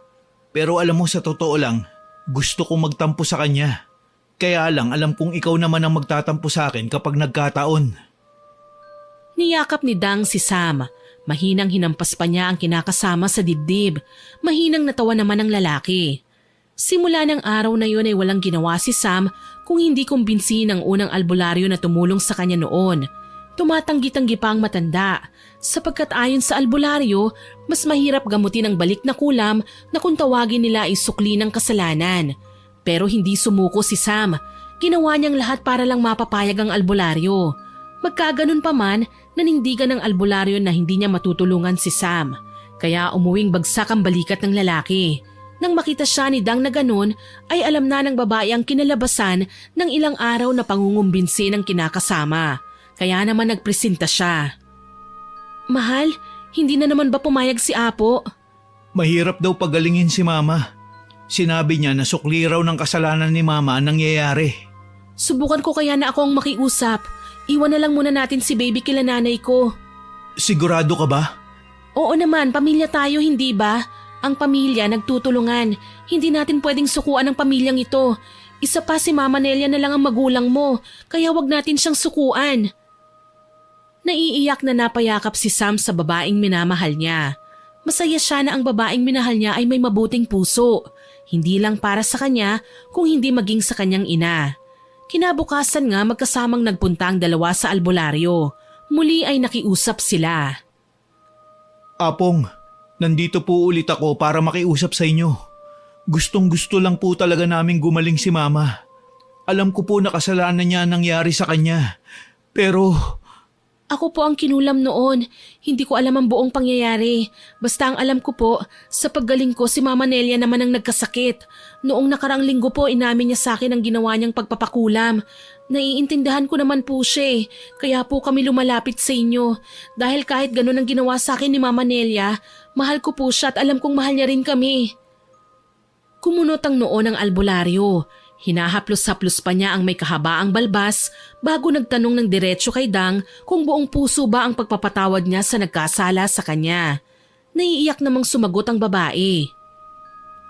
Pero alam mo, sa totoo lang, gusto kong magtampo sa kanya. Kaya lang, alam kong ikaw naman ang magtatampo sa akin kapag nagkataon. Niyakap ni Dang si Sam. Mahinang hinampas pa niya ang kinakasama sa dibdib. Mahinang natawa naman ang lalaki. Simula ng araw na yun ay walang ginawa si Sam kung hindi kumbinsihin ang unang albularyo na tumulong sa kanya noon. Tumatanggi-tanggi pa ang matanda, sapagkat ayon sa albularyo, mas mahirap gamutin ang balik na kulam na kung tawagin nila ay sukli ng kasalanan. Pero hindi sumuko si Sam. Ginawa niyang lahat para lang mapapayag ang albularyo. Magkaganon pa man, nanindigan ng albularyo na hindi niya matutulungan si Sam. Kaya umuwing bagsak ang balikat ng lalaki. Nang makita siya ni Dang na ganun, ay alam na ng babae ang kinalabasan ng ilang araw na pangungumbinsi ng kinakasama. Kaya naman nagpresenta siya. Mahal, hindi na naman ba pumayag si Apo? Mahirap daw pagalingin si Mama. Sinabi niya na sukli raw ng kasalanan ni Mama ang nangyayari. Subukan ko kaya na ako ang makiusap. Iwan na lang muna natin si baby kila nanay ko. Sigurado ka ba? Oo naman, pamilya tayo, hindi ba? Ang pamilya nagtutulungan. Hindi natin pwedeng sukuan ang pamilyang ito. Isa pa si Mama Nelia na lang ang magulang mo, kaya wag natin siyang sukuan. Naiiyak na napayakap si Sam sa babaeng minamahal niya. Masaya siya na ang babaeng minahal niya ay may mabuting puso. Hindi lang para sa kanya, kung hindi maging sa kanyang ina. Kinabukasan nga magkasamang nagpunta ang dalawa sa albularyo. Muli ay nakiusap sila. Apong, nandito po ulit ako para makiusap sa inyo. Gustong-gusto lang po talaga naming gumaling si Mama. Alam ko po na kasalanan niya ang nangyari sa kanya. Pero Ako po ang kinulam noon. Hindi ko alam ang buong pangyayari. Basta ang alam ko po, sa paggaling ko si Mama Nelia naman ang nagkasakit. Noong nakarang linggo po inamin niya sa akin ang ginawa niyang pagpapakulam. Naiintindihan ko naman po siya kaya po kami lumalapit sa inyo. Dahil kahit ganun ang ginawa sa akin ni Mama Nelia, mahal ko po siya at alam kong mahal niya rin kami. Kumunot ang noo ng albularyo. Hinahaplos-haplos pa niya ang may kahabaang balbas bago nagtanong ng diretso kay Dang kung buong puso ba ang pagpapatawad niya sa nagkasala sa kanya. Naiiyak namang sumagot ang babae.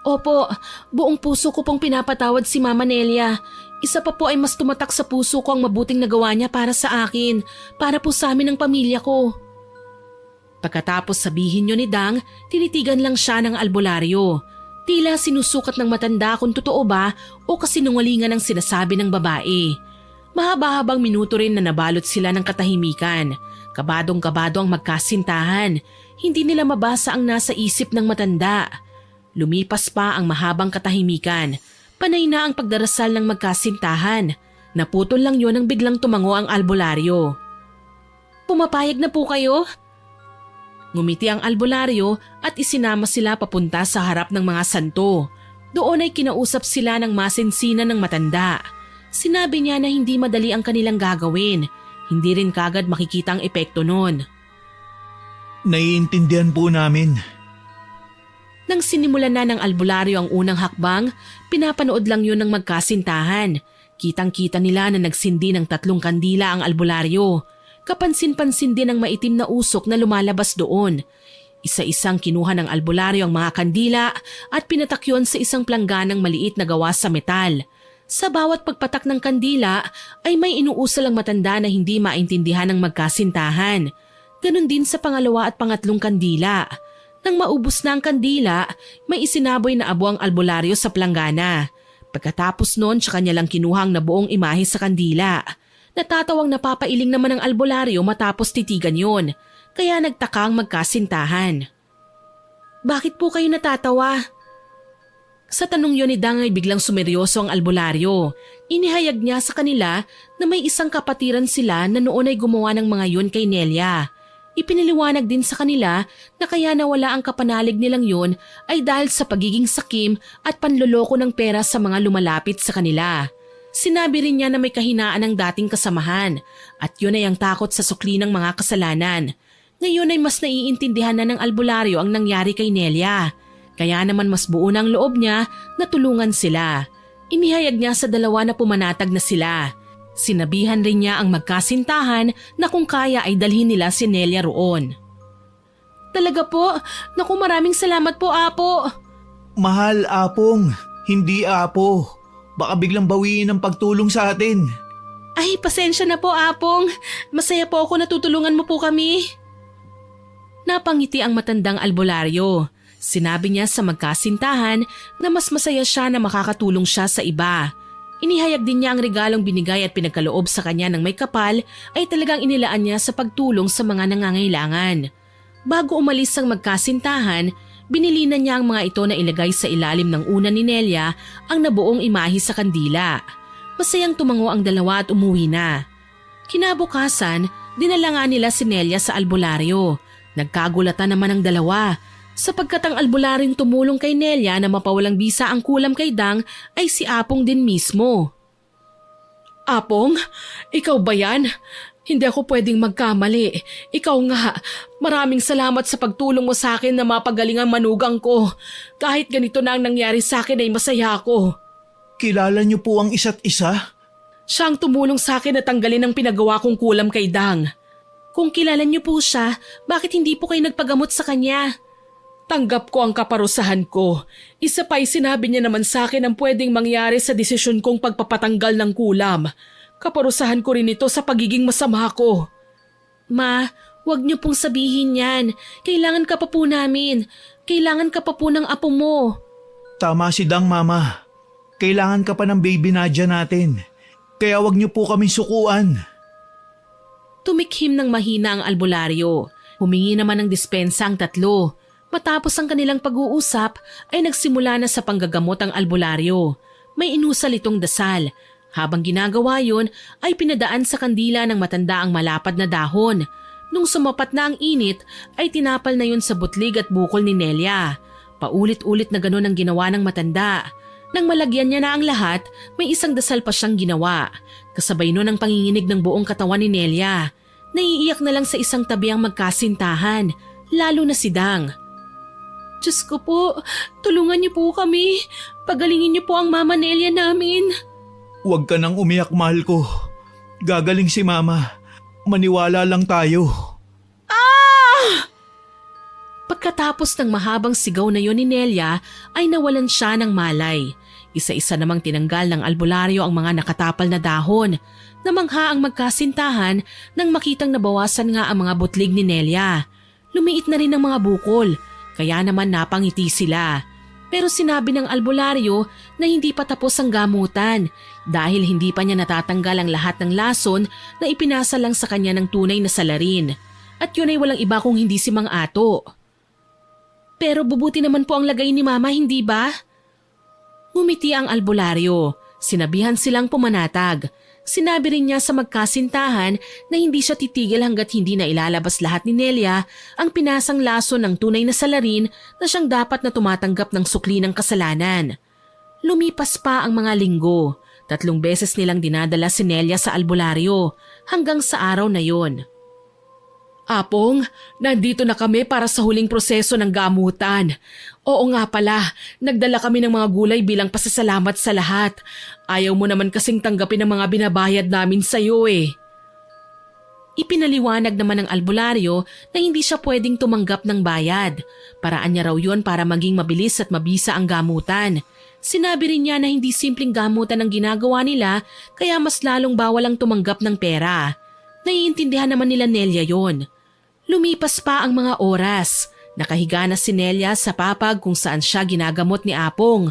Opo, buong puso ko pong pinapatawad si Mama Nelia. Isa pa po ay mas tumatak sa puso ko ang mabuting nagawa niya para sa akin, para po sa amin ng pamilya ko. Pagkatapos sabihin niyo ni Dang, tinitigan lang siya ng albularyo. Tila sinusukat ng matanda kung totoo ba o kasinungalingan ang sinasabi ng babae. Mahaba-habang minuto rin na nabalot sila ng katahimikan. Kabadong-kabado ang magkasintahan. Hindi nila mabasa ang nasa isip ng matanda. Lumipas pa ang mahabang katahimikan. Panay na ang pagdarasal ng magkasintahan. Naputol lang yon nang biglang tumango ang albularyo. Pumapayag na po kayo? Ngumiti ang albularyo at isinama sila papunta sa harap ng mga santo. Doon ay kinausap sila ng masinsinan ng matanda. Sinabi niya na hindi madali ang kanilang gagawin. Hindi rin kagad makikita ang epekto nun. naiintindihan po namin. Nang sinimulan na ng albularyo ang unang hakbang, pinapanood lang yun ng magkasintahan. Kitang-kita nila na nagsindi ng 3 kandila ang albularyo. Kapansin-pansin din ang maitim na usok na lumalabas doon. Isa-isang kinuha ng albularyo ang mga kandila at pinatakyon sa isang plangganang maliit na gawa sa metal. Sa bawat pagpatak ng kandila ay may inuusal ang matanda na hindi maintindihan ng magkasintahan. Ganon din sa pangalawa at pangatlong kandila. Nang maubos na ang kandila, may isinaboy na abo ang albularyo sa planggana. Pagkatapos noon, tsaka niya lang kinuha ang nabuong imahe sa kandila. Natatawang napapailing naman ang albularyo matapos titigan yon, kaya nagtaka ang magkasintahan. Bakit po kayo natatawa? Sa tanong yon ni Dang ay biglang sumeryoso ang albularyo. Inihayag niya sa kanila na may isang kapatiran sila na noon ay gumawa ng mga yon kay Nelia. Ipiniliwanag din sa kanila na kaya nawala ang kapanalig nilang yon ay dahil sa pagiging sakim at panloloko ng pera sa mga lumalapit sa kanila. Sinabi rin niya na may kahinaan ng dating kasamahan at yun ay ang takot sa sukli ng mga kasalanan. Ngayon ay mas naiintindihan na ng albularyo ang nangyari kay Nelia. Kaya naman mas buo ng loob niya na tulungan sila. Inihayag niya sa dalawa na pumanatag na sila. Sinabihan rin niya ang magkasintahan na kung kaya ay dalhin nila si Nelia roon. Talaga po? Naku, maraming salamat po, Apo. Mahal, Apong. Hindi, Apo. Baka biglang bawiin ang pagtulong sa atin. Ay, pasensya na po, Apong. Masaya po ako na tutulungan mo po kami. Napangiti ang matandang albularyo. Sinabi niya sa magkasintahan na mas masaya siya na makakatulong siya sa iba. Inihayag din niya ang regalong binigay at pinagkaloob sa kanya ng may kapal ay talagang inilaan niya sa pagtulong sa mga nangangailangan. Bago umalis ang magkasintahan, binili na niya ang mga ito na ilagay sa ilalim ng una ni Nelia ang nabuong imahe sa kandila. Masayang tumango ang dalawa at umuwi na. Kinabukasan, dinala nga nila si Nelia sa albularyo. Nagkagulatan naman ang dalawa. Sapagkat ang albularyong tumulong kay Nelia na mapawalang bisa ang kulam kay Dang ay si Apong din mismo. Apong, ikaw ba yan? Hindi ako pwedeng magkamali. Ikaw nga, maraming salamat sa pagtulong mo sa akin na mapagaling ang manugang ko. Kahit ganito na ang nangyari sa akin ay masaya ako. Kilala niyo po ang isa't isa? Siya ang tumulong sa akin na tanggalin ang pinagawa kong kulam kay Dang. Kung kilala niyo po siya, bakit hindi po kayo nagpagamot sa kanya? Tanggap ko ang kaparusahan ko. Isa pa'y sinabi niya naman sa akin ang pwedeng mangyari sa desisyon kong pagpapatanggal ng kulam. Kaparusahan ko rin ito sa pagiging masama ko. Ma, huwag niyo pong sabihin yan. Kailangan ka pa po namin. Kailangan ka pa po ng apo mo. Tama si Dang, Mama. Kailangan ka pa ng baby Nadia natin. Kaya wag niyo po kaming sukuan. Tumikhim ng mahina ang albularyo. Humingi naman ng dispensa ang tatlo. Matapos ang kanilang pag-uusap ay nagsimula na sa panggagamot ang albularyo. May inusal itong dasal. Habang ginagawa yon ay pinadaan sa kandila ng matanda ang malapad na dahon. Nung sumapat na ang init ay tinapal na yon sa butlig at bukol ni Nelia. Paulit-ulit na ganon ang ginawa ng matanda. Nang malagyan niya na ang lahat, may isang dasal pa siyang ginawa. Kasabay nun ang panginginig ng buong katawan ni Nelia. Naiiyak na lang sa isang tabi ang magkasintahan, lalo na si Dang. Diyos ko po, tulungan niyo po kami. Pagalingin niyo po ang Mama Nelia namin. Huwag ka nang umiyak, mahal ko. Gagaling si Mama. Maniwala lang tayo. Pagkatapos ng mahabang sigaw na yon ni Nelia ay nawalan siya ng malay. Isa-isa namang tinanggal ng albularyo ang mga nakatapal na dahon. Namangha ang magkasintahan nang makitang nabawasan nga ang mga butlig ni Nelia. Lumiit na rin ang mga bukol, kaya naman napangiti sila. Pero sinabi ng albularyo na hindi pa tapos ang gamutan dahil hindi pa niya natatanggal ang lahat ng lason na ipinasa lang sa kanya ng tunay na salarin. At yun ay walang iba kung hindi si Mang Ato. Pero bubuti naman po ang lagay ni Mama, hindi ba? Ngumiti ang albularyo. Sinabihan silang pumanatag. Sinabi rin niya sa magkasintahan na hindi siya titigil hanggat hindi na ilalabas lahat ni Nelia ang pinasang lason ng tunay na salarin na siyang dapat na tumatanggap ng sukli ng kasalanan. Lumipas pa ang mga linggo. 3 beses nilang dinadala si Nelia sa albularyo hanggang sa araw na yon. Apong, nandito na kami para sa huling proseso ng gamutan. Oo nga pala, nagdala kami ng mga gulay bilang pasasalamat sa lahat. Ayaw mo naman kasing tanggapin ang mga binabayad namin sa iyo eh. Ipinaliwanag naman ng albularyo na hindi siya pwedeng tumanggap ng bayad. Paraan niya raw yun para maging mabilis at mabisa ang gamutan. Sinabi rin niya na hindi simpleng gamutan ang ginagawa nila kaya mas lalong bawal ang tumanggap ng pera. Naiintindihan naman nila Nelia yon. Lumipas pa ang mga oras. Nakahiga na si Nelia sa papag kung saan siya ginagamot ni Apong.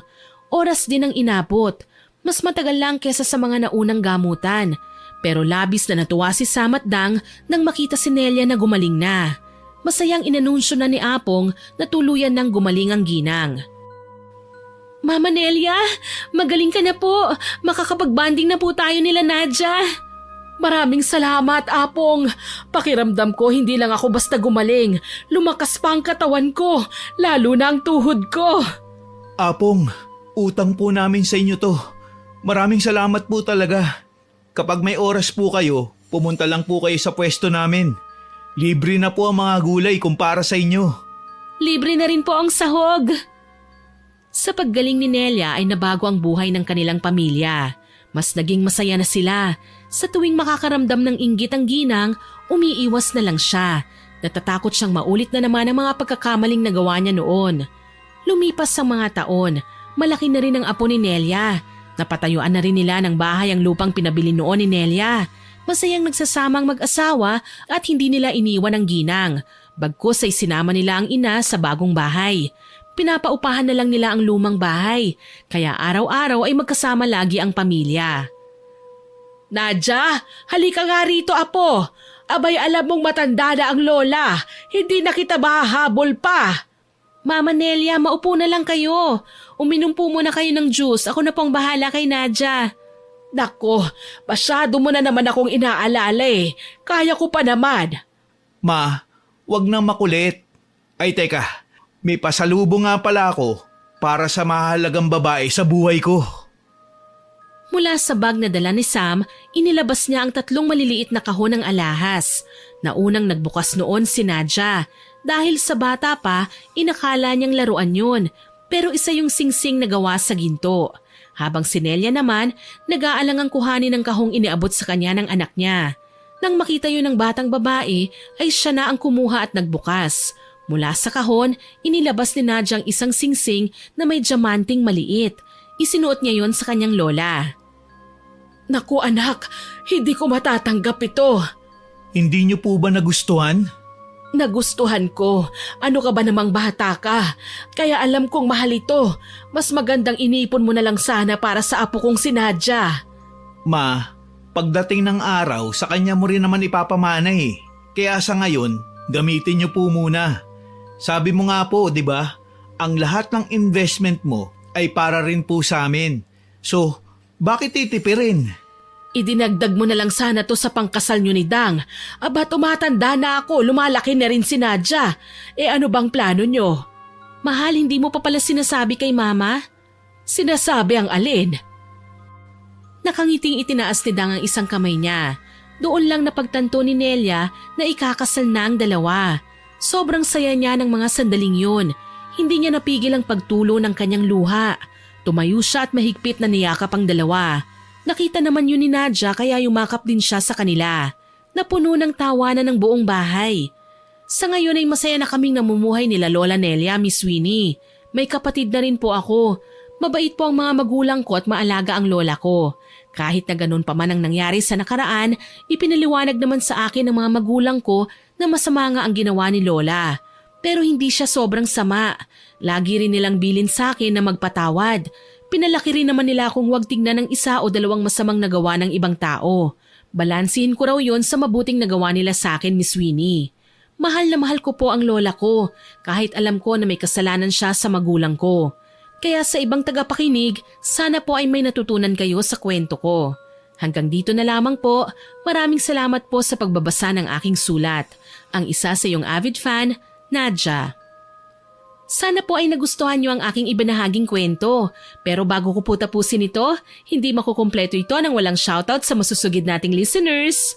Oras din ang inabot. Mas matagal lang kesa sa mga naunang gamutan. Pero labis na natuwa si Sam at Dang nang makita si Nelia na gumaling na. Masayang inanunsyo na ni Apong na tuluyan ng gumaling ang ginang. Mama Nelia, magaling ka na po. Makakapag-banding na po tayo nila Nadia. Maraming salamat, Apong. Pakiramdam ko hindi lang ako basta gumaling. Lumakas pa ang katawan ko, lalo na ang tuhod ko. Apong, utang po namin sa inyo to. Maraming salamat po talaga. Kapag may oras po kayo, pumunta lang po kayo sa pwesto namin. Libre na po ang mga gulay kumpara sa inyo. Libre na rin po ang sahog. Sa paggaling ni Nelia ay nabago ang buhay ng kanilang pamilya. Mas naging masaya na sila. Sa tuwing makakaramdam ng inggit ang ginang, umiiwas na lang siya. Natatakot siyang maulit na naman ang mga pagkakamaling nagawa niya noon. Lumipas ang mga taon, malaki na rin ang apo ni Nelia. Napatayuan na rin nila ng bahay ang lupang pinabili noon ni Nelia. Masayang nagsasamang mag-asawa at hindi nila iniwan ang ginang. Bagkus ay sinama nila ang ina sa bagong bahay. Pinapaupahan na lang nila ang lumang bahay, kaya araw-araw ay magkasama lagi ang pamilya. Nadia, halika nga rito apo. Abay alam mong matanda na ang lola, hindi na kita mahahabol pa. Mama Nelia, maupo na lang kayo. Uminom po muna kayo ng juice, ako na pong bahala kay Nadia. Nako, masyado mo na naman akong inaalala eh. Kaya ko pa naman. Ma, wag nang makulit. Ay teka, May pasalubong nga pala ako para sa mahalagang babae sa buhay ko. Mula sa bag na dala ni Sam, inilabas niya ang 3 maliliit na kahon ng alahas. Na unang nagbukas noon si Nadja. Dahil sa bata pa, inakala niyang laruan yun. Pero isa yung singsing na gawa sa ginto. Habang si Nelia naman, nag-aalangang kuhanin ng kahong iniabot sa kanya ng anak niya. Nang makita yun ng batang babae, ay siya na ang kumuha at nagbukas. Mula sa kahon, inilabas ni Nadja ang isang singsing na may diamanting maliit. Isinuot niya yon sa kanyang lola. Naku anak, hindi ko matatanggap ito. Hindi niyo po ba nagustuhan? Nagustuhan ko. Ano ka ba namang bata ka? Kaya alam kong mahal ito. Mas magandang inipon mo na lang sana para sa apo kong si Nadja. Ma, pagdating ng araw, sa kanya mo rin naman ipapamana eh. Kaya sa ngayon, gamitin niyo po muna. Sabi mo nga po, di ba? Ang lahat ng investment mo ay para rin po sa amin. So, bakit titipirin? Idinagdag mo na lang sana to sa pangkasal nyo ni Dang. Aba tumatanda na ako, lumalaki na rin si Nadja. Ano bang plano nyo? Mahal, hindi mo pa pala sinasabi kay Mama? Sinasabi ang alin? Nakangiting itinaas ni Dang ang isang kamay niya. Doon lang napagtanto ni Nelia na ikakasal na ang dalawa. Sobrang saya niya ng mga sandaling yun. Hindi niya napigil ang pagtulo ng kanyang luha. Tumayo siya at mahigpit na niyakap ang dalawa. Nakita naman yun ni Nadja kaya yumakap din siya sa kanila. Napuno ng tawanan ng buong bahay. Sa ngayon ay masaya na kaming namumuhay nila Lola Nelia, Miss Winnie. May kapatid na rin po ako. Mabait po ang mga magulang ko at maalaga ang lola ko. Kahit na ganun pa man ang nangyari sa nakaraan, ipinaliwanag naman sa akin ng mga magulang ko na masama nga ang ginawa ni Lola. Pero hindi siya sobrang sama. Lagi rin nilang bilin sa akin na magpatawad. Pinalaki rin naman nila kung huwag tingnan ng isa o dalawang masamang nagawa ng ibang tao. Balansin ko raw yon sa mabuting nagawa nila sa akin, Miss Winnie. Mahal na mahal ko po ang lola ko, kahit alam ko na may kasalanan siya sa magulang ko. Kaya sa ibang tagapakinig, sana po ay may natutunan kayo sa kwento ko. Hanggang dito na lamang po, maraming salamat po sa pagbabasa ng aking sulat. Ang isa sa iyong avid fan, Nadja. Sana po ay nagustuhan niyo ang aking ibinahaging kwento. Pero bago ko po tapusin ito, hindi makukumpleto ito nang walang shoutout sa masusugid nating listeners.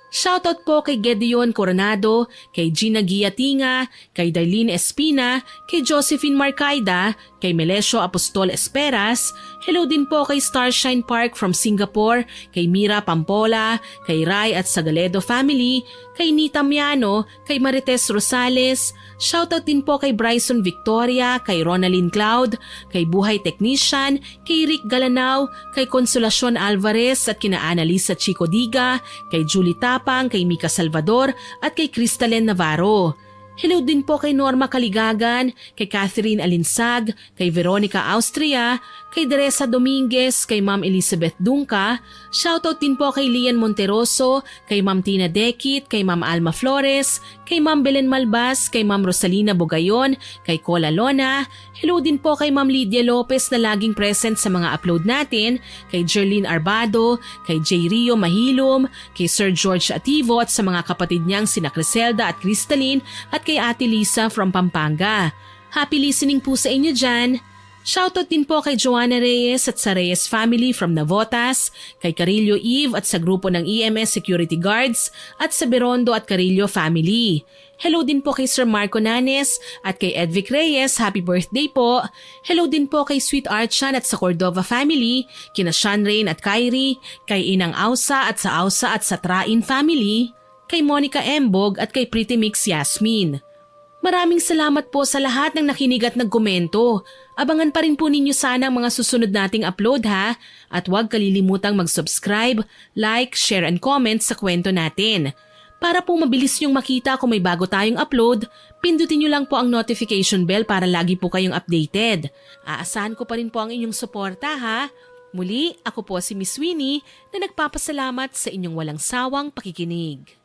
Shoutout po kay Gedeon Coronado, kay Gina Giatinga, kay Darlene Espina, kay Josephine Marcaida, kay Melesio Apostol Esperas, hello din po kay Starshine Park from Singapore, kay Mira Pampola, kay Rai at Sagaledo family, kay Nita Miano, kay Marites Rosales, shoutout din po kay Bryson Victoria, kay Ronaldine Cloud, kay Buhay Technician, kay Rick Galanao, kay Consolacion Alvarez at kina Annalisa Chico Diga, kay Julie Tapang, kay Mika Salvador at kay Cristalen Navarro. Hello din po kay Norma Kaligagan, kay Catherine Alinsag, kay Veronica Austria, kay Teresa Dominguez, kay Ma'am Elizabeth Dunca, shoutout din po kay Lian Monteroso, kay Ma'am Tina Dekit, kay Ma'am Alma Flores, kay Ma'am Belen Malbas, kay Ma'am Rosalina Bugayon, kay Cola Lona, hello din po kay Ma'am Lydia Lopez na laging present sa mga upload natin, kay Jerlyn Arbado, kay J. Rio Mahilom, kay Sir George Ativo at sa mga kapatid niyang sina Criselda at Crystalline at kay Ate Lisa from Pampanga. Happy listening po sa inyo dyan. Shoutout din po kay Joanna Reyes at sa Reyes family from Navotas, kay Carillo Eve at sa grupo ng EMS Security Guards at sa Berondo at Carillo family. Hello din po kay Sir Marco Nanes at kay Edvic Reyes, happy birthday po. Hello din po kay Sweet Archan at sa Cordova family, kina Sean Rain at Kyrie, kay Inang Ausa at sa Train family, kay Monica Embog at kay Pretty Mix Yasmin. Maraming salamat po sa lahat ng nakinig at nagkomento. Abangan pa rin po ninyo sana ang mga susunod nating upload ha. At huwag kalilimutang mag-subscribe, like, share and comment sa kwento natin. Para po mabilis nyong makita kung may bago tayong upload, pindutin nyo lang po ang notification bell para lagi po kayong updated. Aasahan ko pa rin po ang inyong suporta ha. Muli, ako po si Miss Winnie na nagpapasalamat sa inyong walang sawang pakikinig.